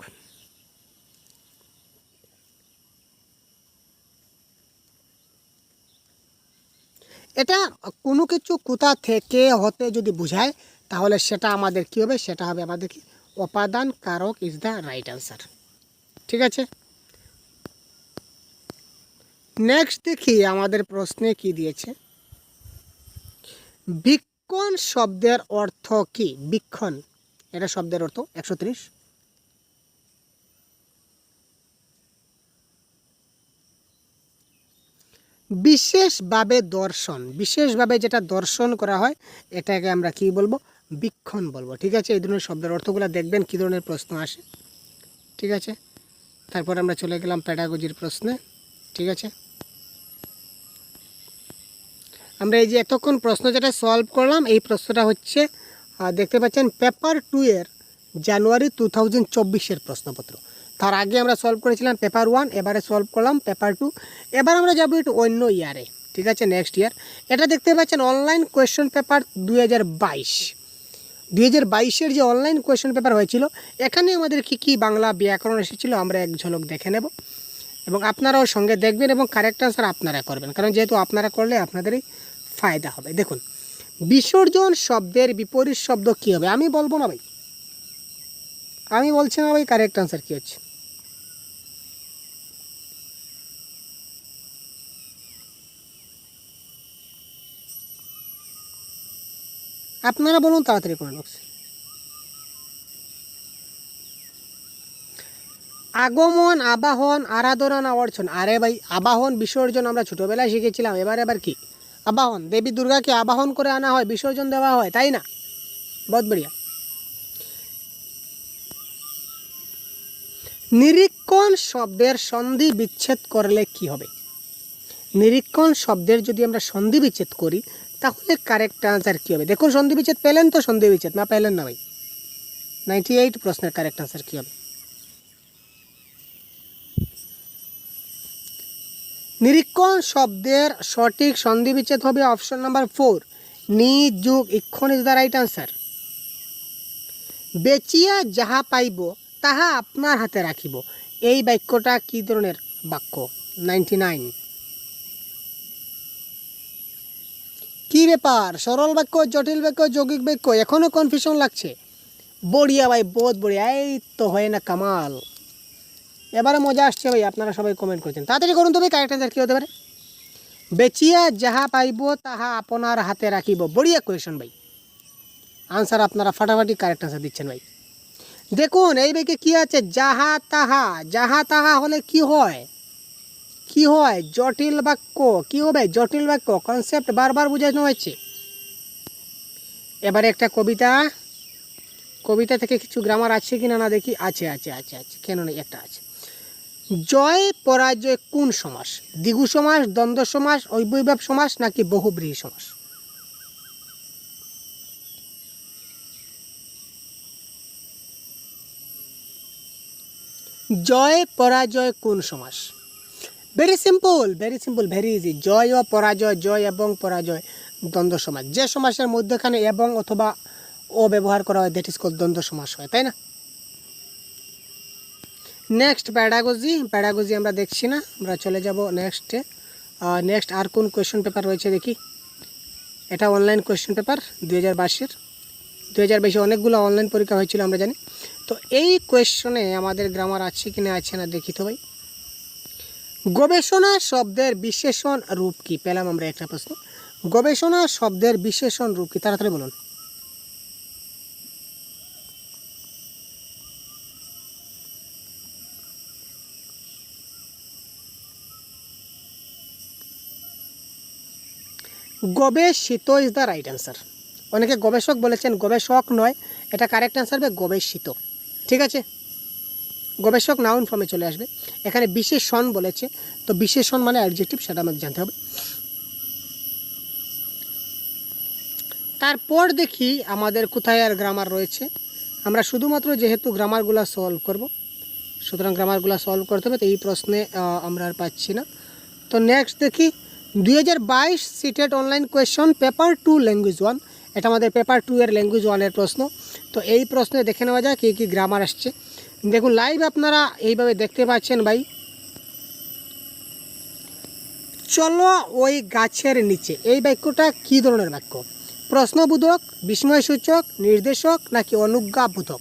এটা কোনো কিছু কোথা থেকে হতে যদি বোঝায়, তাহলে সেটা আমাদের কী হবে? সেটা হবে আমাদের কি? উপাদান কারক ইজ দ্য রাইট আনসার। ঠিক আছে, নেক্সট দেখি আমাদের প্রশ্নে কি দিয়েছে। বীক্ষণ শব্দের অর্থ কি? বীক্ষণ এটা শব্দের অর্থ 130। বিশেষভাবে দর্শন, বিশেষভাবে যেটা দর্শন করা হয় এটাকে আমরা কি বলবো? বীক্ষণ বলবো। ঠিক আছে, এই ধরনের শব্দের অর্থগুলো দেখবেন কী ধরনের প্রশ্ন আসে। ঠিক আছে, তারপর আমরা চলে গেলাম প্যাডাগজির প্রশ্নে। ঠিক আছে, আমরা এই যে এতক্ষণ প্রশ্ন যেটা সলভ করলাম, এই প্রশ্নটা হচ্ছে দেখতে পাচ্ছেন পেপার 2 এর জানুয়ারি 2024-এর প্রশ্নপত্র। তার আগে আমরা সলভ করেছিলাম পেপার 1, এবারে সলভ করলাম পেপার 2। এবার আমরা যাবো একটু অন্য ইয়ারে। ঠিক আছে, নেক্সট ইয়ার। এটা দেখতে পাচ্ছেন অনলাইন কোয়েশ্চেন পেপার 2022-এর যে অনলাইন কোয়েশ্চেন পেপার হয়েছিল, এখানে আমাদের কী কী বাংলা ব্যাকরণ এসেছিলো আমরা এক ঝলক দেখে নেব, এবং আপনারাও সঙ্গে দেখবেন এবং কারেক্ট আনসার আপনারা করবেন, কারণ যেহেতু আপনারা করলে আপনাদেরই ফায়দা হবে। দেখুন, বিসর্জন শব্দের বিপরীত শব্দ কী হবে? আমি বলবো না ভাই, আমি বলছি না ভাই, কারেক্ট আনসার কী হচ্ছে? আপনারা বলুন তাড়াতাড়ি কমেন্ট বক্সে। আগমন, আবাহন, আরাধনা না অর্চন? আরে ভাই, আবাহন বিসর্জন আমরা ছোটোবেলায় শিখেছিলাম, এবার কি? আবাহন, দেবী দুর্গাকে আবাহন করে আনা হয়, বিসর্জন দেওয়া হয়, তাই না? বহুত বড়িয়া। নিরীক্ষণ শব্দের সন্ধি বিচ্ছেদ করলে কি হবে? নিরীক্ষণ শব্দের যদি আমরা সন্ধি বিচ্ছেদ করি, তাহলে কারেক্ট আনসার কী হবে? দেখুন, সন্ধি বিচ্ছেদ পেলেন তো? সন্ধি বিচ্ছেদ না পেলেন না ভাই? 98 প্রশ্নের কারেক্ট আনসার কী হবে? নিরীক্ষণ শব্দের সঠিক সন্ধি বিচ্ছেদ হবে অপশন নাম্বার 4, নি যুগ ইক্ষণ ইজ দ্য রাইট আনসার। বেচিয়া যাহা পাইব তাহা আপনার হাতে রাখিব, এই বাক্যটা কী ধরনের বাক্য? 99। কী ব্যাপার, সরল বাক্য, জটিল বাক্য, যৌগিক বাক্য, এখনও কনফিউশন লাগছে? বড়িয়া ভাই, বহুত বড়িয়া, এই তো হয় না কামাল। এবারে মজা আসছে ভাই, আপনারা সবাই কমেন্ট করছেন, তাড়াতাড়ি করুন তো ভাই, কারেক্ট অ্যান্সার কী হতে পারে? বেচিয়া যাহা পাইব তাহা আপনার হাতে রাখিব। বড়িয়া কোয়েশন ভাই, আনসার আপনারা ফাটাফাটি কারেক্ট আনসার দিচ্ছেন ভাই। দেখুন এই ব্যাগে কি আছে, যাহা তাহা। যাহা তাহা হলে কি হয়, কি হয়, জটিল বাক্য। কি হবে, জটিল বাক্য। কনসেপ্ট বারবার বোঝানো হয়েছে। এবারে একটা কবিতা, কবিতা থেকে কিছু গ্রামার আছে কি না না দেখি। আছে আছে আছে আছে, কেন নেই, একটা আছে। জয় পরাজয় কোন সমাস? দ্বিগু সমাস, দ্বন্দ্ব সমাস, অব্যয়ভাব সমাস নাকি বহুব্রীহি সমাস? জয় পরাজয় কোন সমাস? Very simple, very simple, very easy. জয় ও পরাজয়, জয় এবং পরাজয় দ্বন্দ্ব সমাস। যে সমাসের মধ্যখানে এবং অথবা ও ব্যবহার করা হয় দ্যাট ইজ কল দ্বন্দ্ব সমাস হয়, তাই না? Next pedagogy. প্যাডাগজি আমরা দেখছি না, আমরা চলে যাব নেক্সটে। নেক্সট আর কোন কোয়েশ্চেন পেপার রয়েছে দেখি। এটা অনলাইন কোয়েশ্চেন পেপার 2022-এর। 2022-এ অনেকগুলো অনলাইন পরীক্ষা হয়েছিল আমরা জানি। তো এই কোয়েশ্চনে আমাদের গ্রামার আছে কি না আছে না দেখি তো ভাই। গবেষণা শব্দের বিশেষণ রূপ কি? পেলাম আমরা একটা প্রশ্ন। গবেষণা শব্দের বিশেষণ রূপ কি? তাড়াতাড়ি বলুন। গবেষিত ইজ দ্য রাইট অ্যান্সার। অনেকে গবেষক বলেছেন, গবেষক নয়, এটা কারেক্ট অ্যান্সার হবে গবেষিত। ঠিক আছে, গবেষক নাউন ফর্মে চলে আসবে। এখানে বিশেষণ বলেছে, তো বিশেষণ মানে অ্যাডজেক্টিভ, সেটা আমাকে জানতে হবে। তারপর দেখি আমাদের কোথায় আর গ্রামার রয়েছে। আমরা শুধুমাত্র যেহেতু গ্রামারগুলো সলভ করব, সুতরাং গ্রামারগুলো সলভ করতে হবে, তো এই প্রশ্নে আমরা আর পাচ্ছি না। তো নেক্সট দেখি 2022 CTET online question paper 2 language 1। এটা আমাদের পেপার 2 এর ল্যাঙ্গুয়েজ 1-এর প্রশ্ন। তো এই প্রশ্নে দেখে নেওয়া যায় কী কী গ্রামার আসছে। দেখুন লাইভ আপনারা এইভাবে দেখতে পাচ্ছেন ভাই। চলো ওই গাছের নিচে, এই বাক্যটা কী ধরনের বাক্য? প্রশ্নবোধক, বিস্ময়সূচক, নির্দেশক নাকি অনুজ্ঞাবোধক?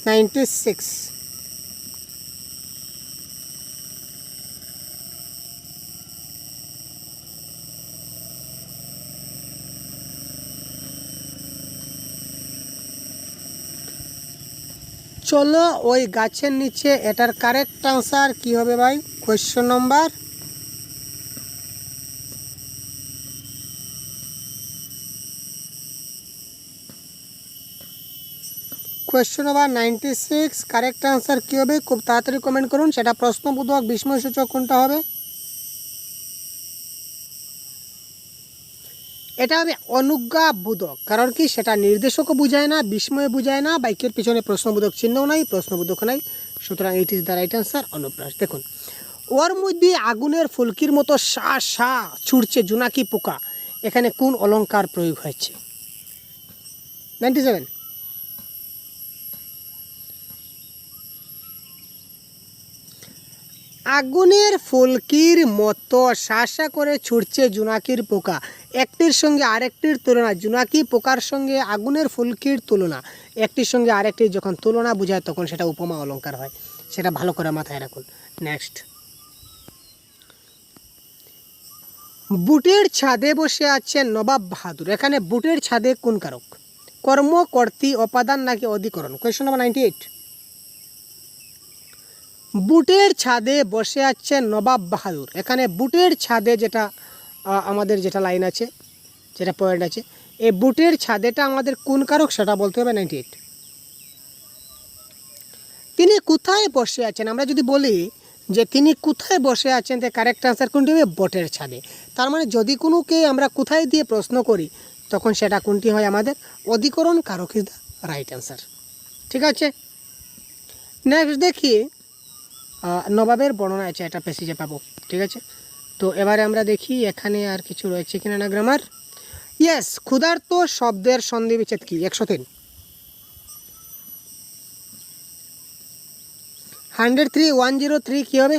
Ninety six. চলো ওই গাছের নিচে, এটার কারেক্ট আনসার কি হবে ভাই? Question number question number 96 correct answer কী হবে? খুব তাড়াতাড়ি কমেন্ট করুন। সেটা প্রশ্নবোধক, বিস্ময়সূচক কোনটা হবে? এটা হবে অনুজ্ঞাবোধক। কারণ কি, সেটা নির্দেশকও বুঝায় না, বিস্ময় বুঝায় না, বাইকের পিছনে প্রশ্নবোধক চিহ্নও নাই, প্রশ্নবোধক নাই, সুতরাং it is the right answer অনুপ্রাস। দেখুন, ওর মধ্যে আগুনের ফুলকির মতো সা সা ছুটছে জোনাকি পোকা, এখানে কোন অলংকার প্রয়োগ হয়েছে? 97। আগুনের ফুলকির মতো শাসা করে ছুটছে জোনাকির পোকা, একটির সঙ্গে আরেকটির তুলনা। জোনাকি পোকার সঙ্গে আগুনের ফুলকির তুলনা, একটির সঙ্গে আরেকটির যখন তুলনা বোঝায় তখন সেটা উপমা অলংকার হয়। সেটা ভালো করে মাথায় রাখুন। নেক্সট, বুটের ছাদে বসে আছেন নবাব বাহাদুর, এখানে বুটের ছাদে কোন কারক? কর্ম, কর্তৃ, অপাদান নাকি অধিকরণ? Question number 98। বুটের ছাদে বসে আছেন নবাব বাহাদুর, এখানে বুটের ছাদে যেটা আমাদের যেটা লাইন আছে, যেটা পয়েন্ট আছে, এই বুটের ছাদেটা আমাদের কোন কারক সেটা বলতে হবে। 98। তিনি কোথায় বসে আছেন, আমরা যদি বলি যে তিনি কোথায় বসে আছেন, তো কারেক্ট আনসার কোনটি হবে? বটের ছাদে। তার মানে যদি কোনোকে আমরা কোথায় দিয়ে প্রশ্ন করি তখন সেটা কোনটি হয়? আমাদের অধিকরণ কারক ইজ দ্য রাইট অ্যান্সার। ঠিক আছে, নেক্সট দেখি নবাবের বর্ণনা আছে, এটা পেসিজে পাবো। ঠিক আছে, তো এবারে আমরা দেখি এখানে আর কিছু রয়েছে কিনা না গ্রামার। ইয়েস, ক্ষুধার্ত শব্দের সন্ধি বিচ্ছেদ কি? 103। 103 103 কী হবে?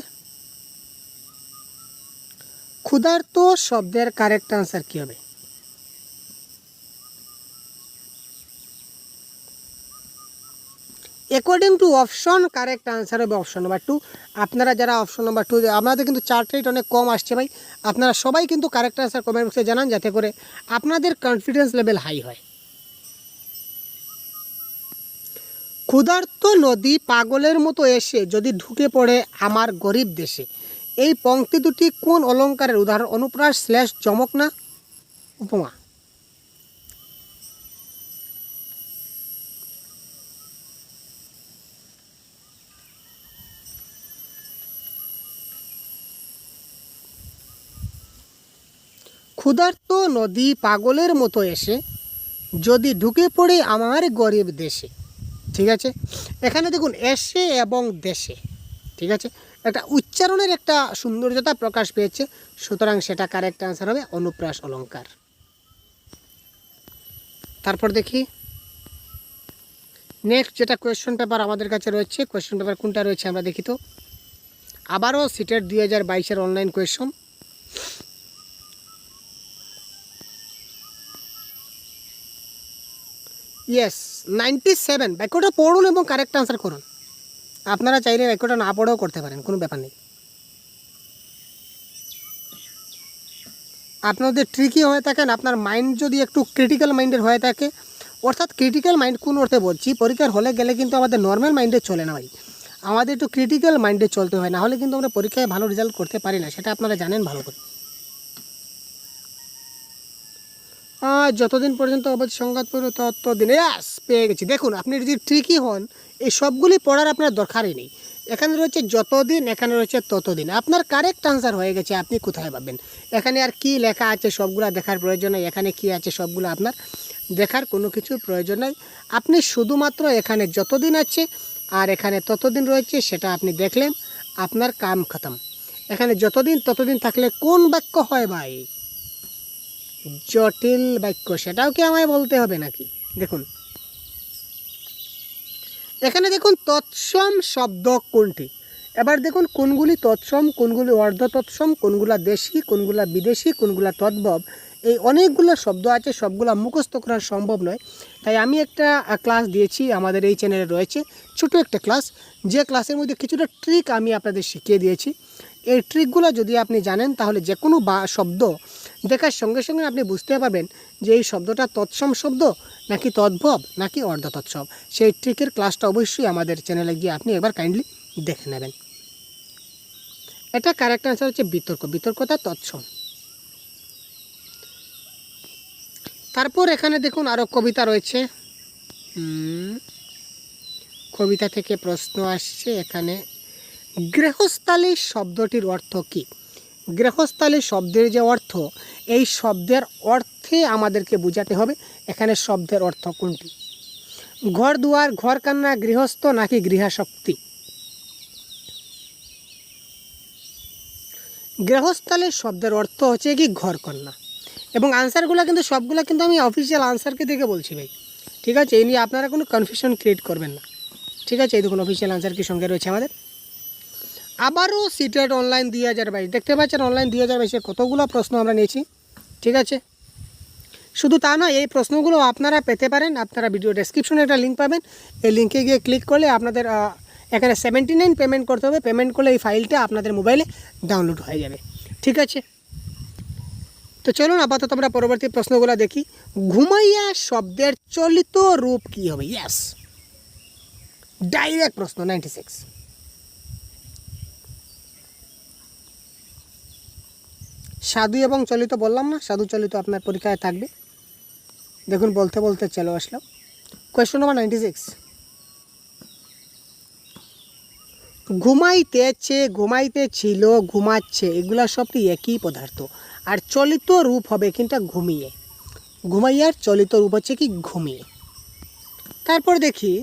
ক্ষুধার্ত শব্দের কারেক্ট আনসার কী হবে? According to option correct answer হবে অপশন নাম্বার 2। আপনারা যারা অপশন নাম্বার 2, আপনাদের কিন্তু চার্ট রেট অনেক কম আসছে ভাই, আপনারা সবাই কিন্তু কারেক্ট আনসার কমেন্ট বক্সে জানান, যাতে করে আপনাদের কনফিডেন্স লেভেল হাই হয়। ক্ষুধার্ত নদী পাগলের মতো এসে যদি ঢুকে পড়ে আমার গরিব দেশে, এই পংক্তি দুটি কোন অলঙ্কারের উদাহরণ? অনুপ্রাস / চমক না উপমা? ক্ষুধার্ত নদী পাগলের মতো এসে যদি ঢুকে পড়ে আমার গরিব দেশে, ঠিক আছে। এখানে দেখুন এসে এবং দেশে, ঠিক আছে, একটা উচ্চারণের একটা সৌন্দর্যতা প্রকাশ পেয়েছে, সুতরাং সেটা কারেক্ট আনসার হবে অনুপ্রাস অলঙ্কার। তারপর দেখি নেক্সট যেটা কোয়েশ্চন পেপার আমাদের কাছে রয়েছে, কোয়েশ্চন পেপার কোনটা রয়েছে আমরা দেখি তো। আবারও সিটেট 2022-এর অনলাইন কোয়েশ্চন। ইয়েস 97, বাক্যটা পড়ুন এবং কারেক্ট আনসার করুন। আপনারা চাইলে বাক্যটা না পড়েও করতে পারেন, কোনো ব্যাপার নেই। আপনাদের ট্রিকি হয়ে থাকেন, আপনার মাইন্ড যদি একটু ক্রিটিক্যাল মাইন্ডের হয়ে থাকে, অর্থাৎ ক্রিটিক্যাল মাইন্ড কোন অর্থে বলছি, পরীক্ষার হলে গেলে কিন্তু আমাদের নর্মাল মাইন্ডে চলে না ভাই, আমাদের একটু ক্রিটিক্যাল মাইন্ডে চলতে হয়, না হলে কিন্তু আমরা পরীক্ষায় ভালো রেজাল্ট করতে পারি না, সেটা আপনারা জানেন ভালো করে। যতদিন পর্যন্ত অবধি সংঘাত পড়বে ততদিন, ইয়াস পেয়ে গেছি। দেখুন আপনি যদি ট্রিকি হন, এই সবগুলি পড়ার আপনার দরকারই নেই। এখানে রয়েছে যতদিন, এখানে রয়েছে ততদিন, আপনার কারেক্ট আনসার হয়ে গেছে, আপনি কোথায় পাবেন? এখানে আর কি লেখা আছে সবগুলা দেখার প্রয়োজন নেই, এখানে কি আছে সবগুলো আপনার দেখার কোনো কিছুর প্রয়োজন নেই। আপনি শুধুমাত্র এখানে যতদিন আছে আর এখানে ততদিন রয়েছে সেটা আপনি দেখলেন, আপনার কাম খতম। এখানে যতদিন ততদিন থাকলে কোন বাক্য হয় ভাই? জটিল বাক্য, সেটাও কি আমায় বলতে হবে নাকি? দেখুন এখানে দেখুন তৎসম শব্দ কোনটি, এবার দেখুন কোনগুলি তৎসম, কোনগুলি অর্ধ তৎসম, কোনগুলা দেশি, কোনগুলা বিদেশি, কোনগুলা তদ্ভব। এই অনেকগুলো শব্দ আছে, সবগুলো মুখস্থ করা সম্ভব নয়, তাই আমি একটা ক্লাস দিয়েছি, আমাদের এই চ্যানেলে রয়েছে ছোটো একটা ক্লাস, যে ক্লাসের মধ্যে কিছুটা ট্রিক আমি আপনাদের শিখিয়ে দিয়েছি। এই ট্রিকগুলো যদি আপনি জানেন, তাহলে যে কোনো শব্দ দেখার সঙ্গে সঙ্গে আপনি বুঝতে পারবেন যে এই শব্দটা তৎসম শব্দ নাকি তদ্ভব নাকি অর্ধ তৎসম। সেই ট্রিকের ক্লাসটা অবশ্যই আমাদের চ্যানেলে গিয়ে আপনি একবার কাইন্ডলি দেখে নেবেন। এটা কারেক্ট আনসার হচ্ছে বিতর্ক, বিতর্কতা তৎসম। তারপর এখানে দেখুন আরও কবিতা রয়েছে, কবিতা থেকে প্রশ্ন আসছে। এখানে গৃহস্থালী শব্দটির অর্থ কী? গৃহস্থালী শব্দের যে অর্থ, এই শব্দের অর্থে আমাদেরকে বোঝাতে হবে এখানে শব্দের অর্থ কোনটি। ঘর দুয়ার, ঘর কান্না, গৃহস্থ নাকি গৃহাশক্তি? গৃহস্থালী শব্দের অর্থ হচ্ছে কি ঘর কন্যা, এবং আনসারগুলো কিন্তু সবগুলো কিন্তু আমি অফিসিয়াল আনসারকে দেখে বলছি ভাই, ঠিক আছে? এই নিয়ে আপনারা কোনো কনফিউশন ক্রিয়েট করবেন না, ঠিক আছে? এই দেখুন অফিসিয়াল আনসার কি সঙ্গে রয়েছে আমাদের। আবারও সিটেট অনলাইন 2022, দেখতে পাচ্ছেন অনলাইন 2022-এ কতগুলো প্রশ্ন আমরা নিয়েছি, ঠিক আছে? শুধু তা নয়, এই প্রশ্নগুলো আপনারা পেতে পারেন, আপনারা ভিডিও ডেসক্রিপশনে একটা লিঙ্ক পাবেন, এই লিঙ্কে গিয়ে ক্লিক করলে আপনাদের এখানে 79 পেমেন্ট করতে হবে, পেমেন্ট করলে এই ফাইলটা আপনাদের মোবাইলে ডাউনলোড হয়ে যাবে, ঠিক আছে? তো চলুন আপাতত আমরা পরবর্তী প্রশ্নগুলো দেখি। ঘুমাইয়া শব্দের চলিত রূপ কী হবে? ইয়েস, ডাইরেক্ট প্রশ্ন 96। সাধু এবং চলিত বললাম না, সাধু চলিত আপনার পরীক্ষায় থাকবে। দেখুন বলতে বলতে চলে আসলো কোয়েশ্চন নাম্বার 96। ঘুমাইতেছে, ঘুমাইতেছিল, ঘুমাচ্ছে, এগুলা সবটি একই পদার্থ, আর চলিত রূপ হবে কিন্তু ঘুমিয়ে। ঘুমাইয়ার চলিত রূপ হচ্ছে কি ঘুমিয়ে। তারপর দেখি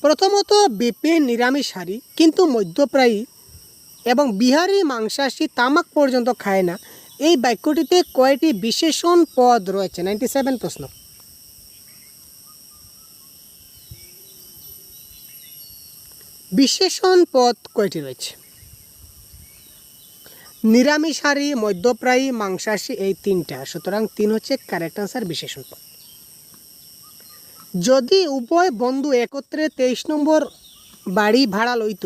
প্রথমত বিপিন নিরামিষহারী কিন্তু মধ্যপ্রায়ী এবং বিহারি মাংসাশী, তামাক পর্যন্ত খায় না, এই বাক্যটিতে কয়টি বিশেষণ পদ রয়েছে? 97 প্রশ্ন। বিশেষণ পদ কয়টি রয়েছে? নিরামিষহারী, মধ্যপ্রায়ী, মাংসাশী, এই তিনটা, সুতরাং 3 হচ্ছে কারেক্ট আনসার বিশেষণ পদ। যদি উভয় বন্ধু একত্রে 23 নম্বর বাড়ি ভাড়া লইত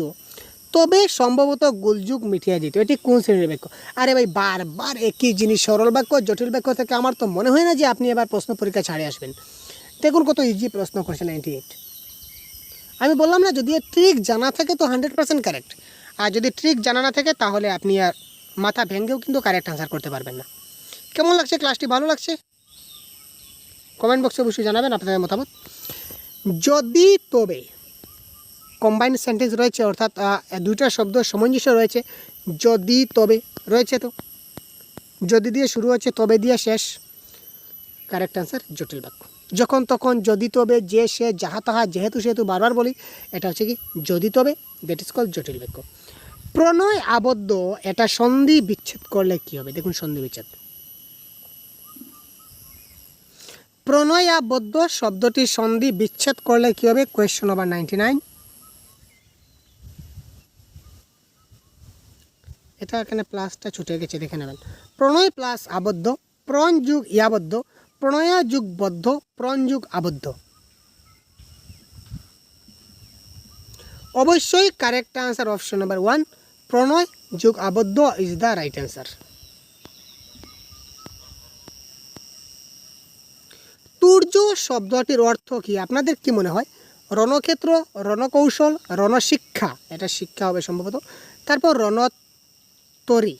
তবে সম্ভবত গোলযোগ মিটিয়া যেত। এটি কোন শ্রেণীর বাক্য? আরে ভাই বারবার একই জিনিস, সরল বাক্য জটিল বাক্য থেকে আমার তো মনে হয় না যে আপনি এবার প্রশ্ন পরীক্ষা ছাড়ে আসবেন। দেখুন কত ইজি প্রশ্ন করছে 98। আমি বললাম না, যদি ট্রিক জানা থাকে তো 100% কারেক্ট, আর যদি ট্রিক জানা না থাকে তাহলে আপনি আর মাথা ভেঙেও কিন্তু কারেক্ট আনসার করতে পারবেন না। কেমন লাগছে ক্লাসটি? ভালো লাগছে? কমেন্ট বক্সে অবশ্যই জানাবেন আপনাদের মতামত। যদি তবে কম্বাইন সেন্টেন্স রয়েছে, অর্থাৎ দুইটা শব্দ সামঞ্জস্য রয়েছে। যদি তবে রয়েছে, তো যদি দিয়ে শুরু হচ্ছে, তবে দিয়ে শেষ। কারেক্ট আনসার জটিল বাক্য। যখন তখন, যদি তবে, যে সে, যাহা তাহা, যেহেতু সেহেতু বারবার বলি, এটা হচ্ছে কি যদি তবে, দ্যাট ইজ কল জটিল বাক্য। প্রণয় আবদ্ধ, এটা সন্ধি বিচ্ছেদ করলে কি হবে? দেখুন সন্ধি বিচ্ছেদ। প্রণয় আবদ্ধ শব্দটি সন্ধি বিচ্ছেদ করলে কি হবে? Question number 99। এটা এখানে প্লাসটা ছুটে গেছে, দেখে নেবেন। প্রণয় প্লাস আবদ্ধ, প্রণ যুগ ইয়াবদ্ধ, প্রণয়া যুগ বদ্ধ, প্রণ যুগ আবদ্ধ। অবশ্যই কারেক্ট আনসার অপশন নাম্বার 1, প্রণয় যুগ আবদ্ধ ইজ দ্য রাইট অ্যান্সার। তুর্য শব্দটির অর্থ কি আপনাদের কি মনে হয়? রণক্ষেত্র, রণকৌশল, রণশিক্ষা, এটা শিক্ষা হবে সম্ভবত। তারপর রণতরী।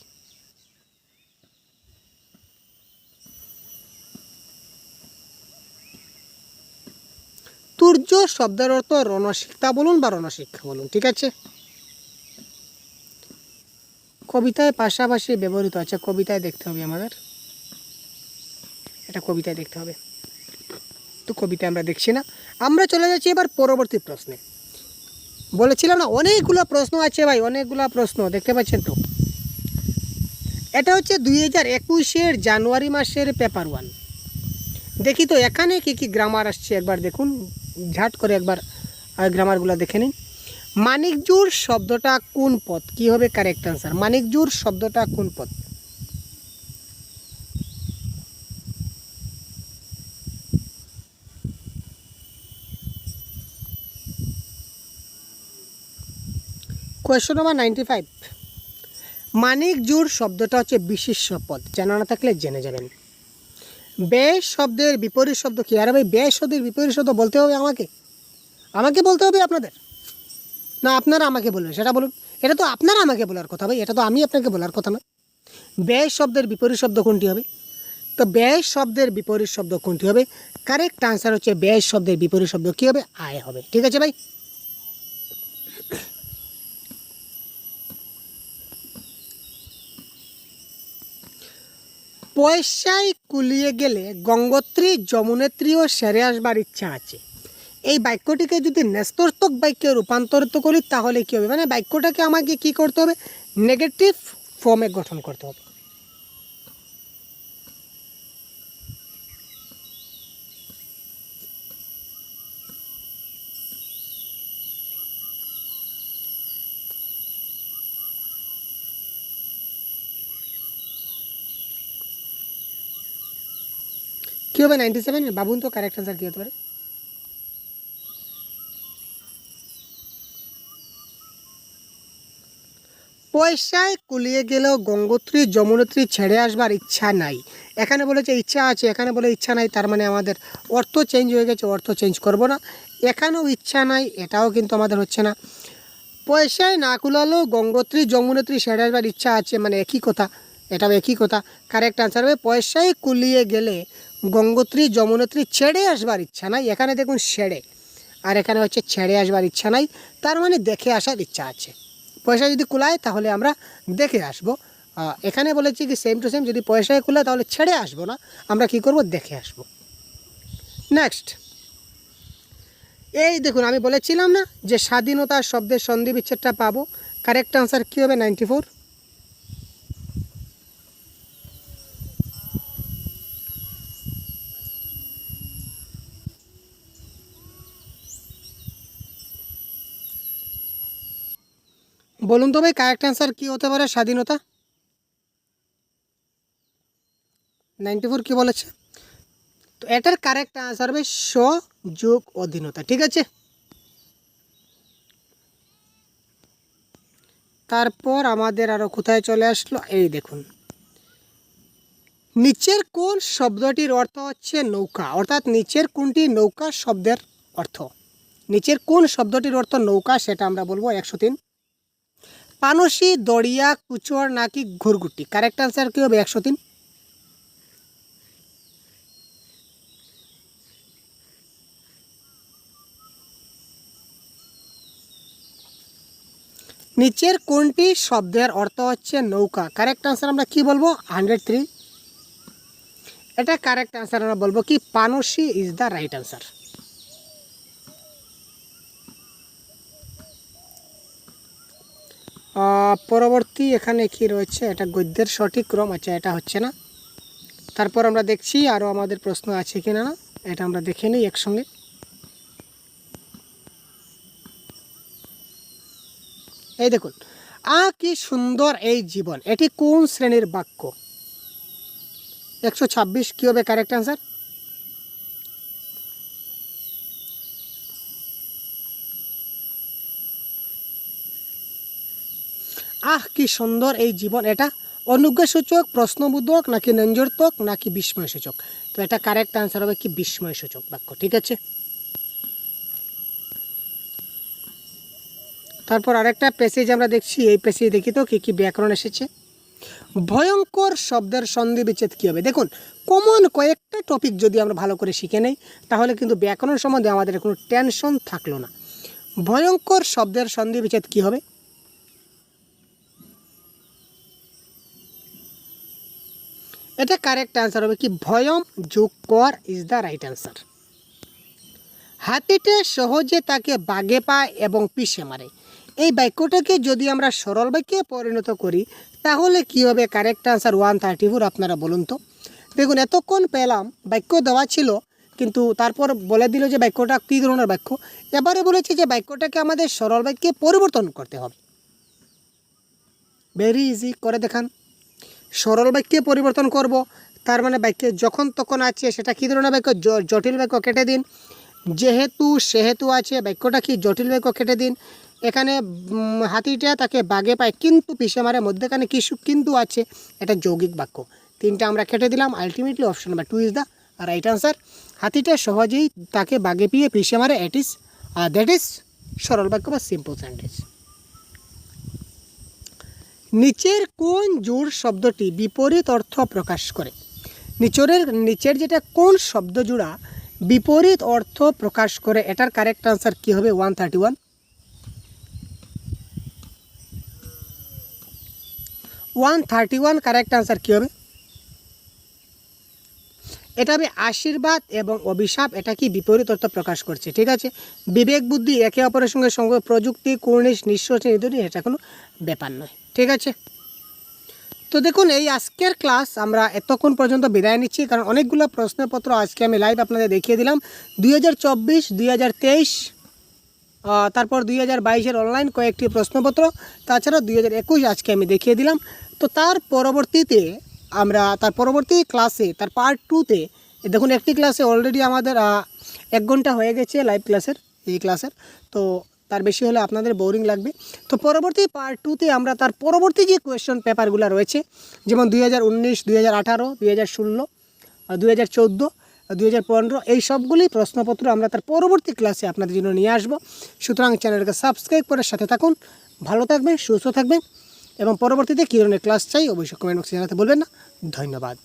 তুর্য শব্দের অর্থ রণশিক্ষা বলুন বা রণশিক্ষা বলুন, ঠিক আছে। কবিতায় পাশাপাশি ব্যবহৃত আছে, কবিতায় দেখতে হবে আমাদের, এটা কবিতায় দেখতে হবে, তো কবিতায় আমরা দেখছি না। আমরা চলে যাচ্ছি এবার পরবর্তী প্রশ্নে। বলেছিলাম না অনেকগুলো প্রশ্ন আছে ভাই, অনেকগুলো প্রশ্ন দেখতে পাচ্ছেন তো। এটা হচ্ছে 2021-এর জানুয়ারি মাসের পেপার 1। দেখি তো এখানে কি কি গ্রামার আসছে একবার দেখুন, ঝাট করে একবার গ্রামারগুলো দেখে নিন। মানিকজোড় শব্দটা কোন পদ? কি হবে কারেক্ট আনসার? মানিকজোড় শব্দটা কোন পদ? Question number 95। মানিকজোড় শব্দটা হচ্ছে বিশেষ্য পদ, জানা না থাকলে জেনে যাবেন। বেশ শব্দের বিপরীত শব্দ কি? আরে ভাই বেশ শব্দের বিপরীত শব্দ বলতে হবে আমাকে বলতে হবে আপনাদের, না আপনারা আমাকে বলবেন সেটা বলুন। এটা তো আপনারা আমাকে বলার কথা ভাই, এটা তো আমি আপনাকে বলার কথা না। বেশ শব্দের বিপরীত শব্দ কোনটি হবে? তো বেশ শব্দের বিপরীত শব্দ কোনটি হবে? কারেক্ট আনসার হচ্ছে বেশ শব্দের বিপরীত শব্দ কী হবে? আয় হবে, ঠিক আছে ভাই। পয়সায় কুলিয়ে গেলে গঙ্গোত্রী যমুনেত্রীও সেরে আসবার ইচ্ছা আছে। এই বাক্যটিকে যদি ন্যস্তর্থক বাক্যে রূপান্তরিত করি তাহলে কী হবে? মানে বাক্যটাকে আমাকে কি করতে হবে? নেগেটিভ ফর্মে গঠন করতে হবে। কী হবে 97? ভাবুন তো কারেক্ট আনসার কী হতে পারে? পয়সায় কুলিয়ে গেলেও গঙ্গোত্রী যমুনেত্রী ছেড়ে আসবার ইচ্ছা নাই। এখানে বলেছে ইচ্ছা আছে, এখানে বলে ইচ্ছা নাই, তার মানে আমাদের অর্থ চেঞ্জ হয়ে গেছে, অর্থ চেঞ্জ করব না। এখানেও ইচ্ছা নাই, এটাও কিন্তু আমাদের হচ্ছে না। পয়সায় না কুলালেও গঙ্গোত্রী যমুনেত্রী ছেড়ে আসবার ইচ্ছা আছে, মানে একই কথা, এটাও একই কথা। কারেক্ট আনসার হবে পয়সায় কুলিয়ে গেলে গঙ্গোত্রী যমুনেত্রী ছেড়ে আসবার ইচ্ছা নাই। এখানে দেখুন ছেড়ে, আর এখানে হচ্ছে ছেড়ে আসবার ইচ্ছা নাই, তার মানে দেখে আসার ইচ্ছা আছে। পয়সা যদি কুলায় তাহলে আমরা দেখে আসবো। এখানে বলেছি কি সেম টু সেম, যদি পয়সায় কুলায় তাহলে ছেড়ে আসবো না, আমরা কি করব? দেখে আসবো। নেক্সট, এই দেখুন আমি বলেছিলাম না যে স্বাধীনতার শব্দের সন্ধি বিচ্ছেদটা পাবো। কারেক্ট আনসার কী হবে? 94। বলুন তো ভাই কারেক্ট আনসার কী হতে পারে? স্বাধীনতা 94 কী বলেছে? তো এটার কারেক্ট আনসার হবে স যোগ অধীনতা। ঠিক আছে, তারপর আমাদের আরও কোথায় চলে আসলো, এই দেখুন, নিচের কোন শব্দটির অর্থ হচ্ছে নৌকা, অর্থাৎ নিচের কোনটি নৌকা শব্দের অর্থ, নিচের কোন শব্দটির অর্থ নৌকা সেটা আমরা বলবো 103। পানসি, দড়িয়া, কুচর নাকি ঘুরগুটি, কারেক্ট আনসার কী হবে 103। নিচের কোনটি শব্দের অর্থ হচ্ছে নৌকা, কারেক্ট আনসার আমরা কি বলবো 103। এটা কারেক্ট আনসার আমরা বলবো কি পানসি ইজ দ্য রাইট আনসার। পরবর্তী এখানে কি রয়েছে, এটা গদ্যের সঠিক ক্রম, আচ্ছা এটা হচ্ছে না। তারপর আমরা দেখছি আরও আমাদের প্রশ্ন আছে কি না, এটা আমরা দেখে নিই একসঙ্গে। এই দেখুন, কি সুন্দর এই জীবন, এটি কোন শ্রেণীর বাক্য, 126 কি হবে কারেক্ট আনসার। কি সুন্দর এই জীবন, এটা অনুজ্ঞাসূচক, প্রশ্নবোধক নাকি নঞ্জর্তক নাকি বিস্ময়সূচক, তো এটা কারেক্ট আনসার হবে কি বিস্ময়সূচক বাক্য। ঠিক আছে, তারপর আরেকটা প্যাসেজ আমরা দেখছি, এই প্যাসেজ দেখি তো কী কী ব্যাকরণ এসেছে। ভয়ঙ্কর শব্দের সন্ধি বিচ্ছেদ কী হবে, দেখুন কমন কয়েকটা টপিক যদি আমরা ভালো করে শিখে নেই তাহলে কিন্তু ব্যাকরণ সম্বন্ধে আমাদের কোনো টেনশন থাকলো না। ভয়ঙ্কর শব্দের সন্ধি বিচ্ছেদ কী হবে, এটা কারেক্ট আনসার হবে কি ভয়ম যোগ কর ইজ দ্য রাইট আনসার। হাতিটা সহজে তাকে বাগে পায় এবং পিষে মারে, এই বাক্যটাকে যদি আমরা সরল বাক্যে পরিণত করি তাহলে কি হবে কারেক্ট আনসার 134। আপনারা বলুন তো, দেখুন এতক্ষণ পেলাম বাক্য দেওয়া ছিল কিন্তু তারপর বলে দিল যে বাক্যটা কী ধরনের বাক্য, এবারে বলেছে যে বাক্যটাকে আমাদের সরল বাক্যে পরিবর্তন করতে হবে। ভেরি ইজি, করে দেখান। সরল বাক্যে পরিবর্তন করব, তার মানে বাক্যে যখন তখন আছে সেটা কী ধরনের বাক্য, জটিল বাক্য কেটে দিন। যেহেতু সেহেতু আছে, বাক্যটা কি জটিল বাক্য কেটে দিন। এখানে হাতিটা তাকে বাগে পায় কিন্তু পিষে মারে, মধ্যেখানে কিছু কিন্তু আছে, এটা যৌগিক বাক্য। তিনটা আমরা কেটে দিলাম, ultimately option number 2 is the right answer. হাতিটা সহজেই তাকে বাগে পিয়ে পিষে মারে, দ্যাট ইজ সরল বাক্য বা সিম্পল সেন্টেন্স। নিচের কোন জোড় শব্দটি বিপরীত অর্থ প্রকাশ করে, নিচের যেটা কোন শব্দ জোড়া বিপরীত অর্থ প্রকাশ করে, এটার কারেক্ট আনসার কি হবে 131। 131 কারেক্ট আনসার কি হবে, এটা হবে আশীর্বাদ এবং অভিশাপ, এটা কি বিপরীত অর্থ প্রকাশ করছে। ঠিক আছে, বিবেক বুদ্ধি একে অপরের সঙ্গে প্রযুক্তি কুর্নিশ নিঃশ্বাস নিধুনি, এটা কোনো ব্যাপার নয়। ঠিক আছে, তো দেখুন এই আজকের ক্লাস আমরা এতক্ষণ পর্যন্ত বিদায় নিচ্ছি, কারণ অনেকগুলো প্রশ্নপত্র আজকে আমি লাইভ আপনাদের দেখিয়ে দিলাম। 2024, 2023, তারপর 2022-এর অনলাইন কয়েকটি প্রশ্নপত্র, তাছাড়া 2021 আজকে আমি দেখিয়ে দিলাম। তো তার পরবর্তী ক্লাসে তার পার্ট 2-তে দেখুন একটি ক্লাসে অলরেডি আমাদের 1 ঘন্টা হয়ে গেছে লাইভ ক্লাসের, এই ক্লাসের, তো তার বেশি হলে আপনাদের বোরিং লাগবে। তো পরবর্তী পার্ট 2-তে আমরা তার পরবর্তী যে কোয়েশ্চন পেপারগুলো রয়েছে, যেমন 2019, 2018, 2016, 2014, 2015 এই সবগুলি প্রশ্নপত্র আমরা তার পরবর্তী ক্লাসে আপনাদের জন্য নিয়ে আসব। সুতরাং চ্যানেলকে সাবস্ক্রাইব করে সাথে থাকুন, ভালো থাকবেন, সুস্থ থাকবেন এবং পরবর্তীতে কী ধরনের ক্লাস চাই অবশ্যই কমেন্ট বক্সে জানাতে বলবেন না। ধন্যবাদ।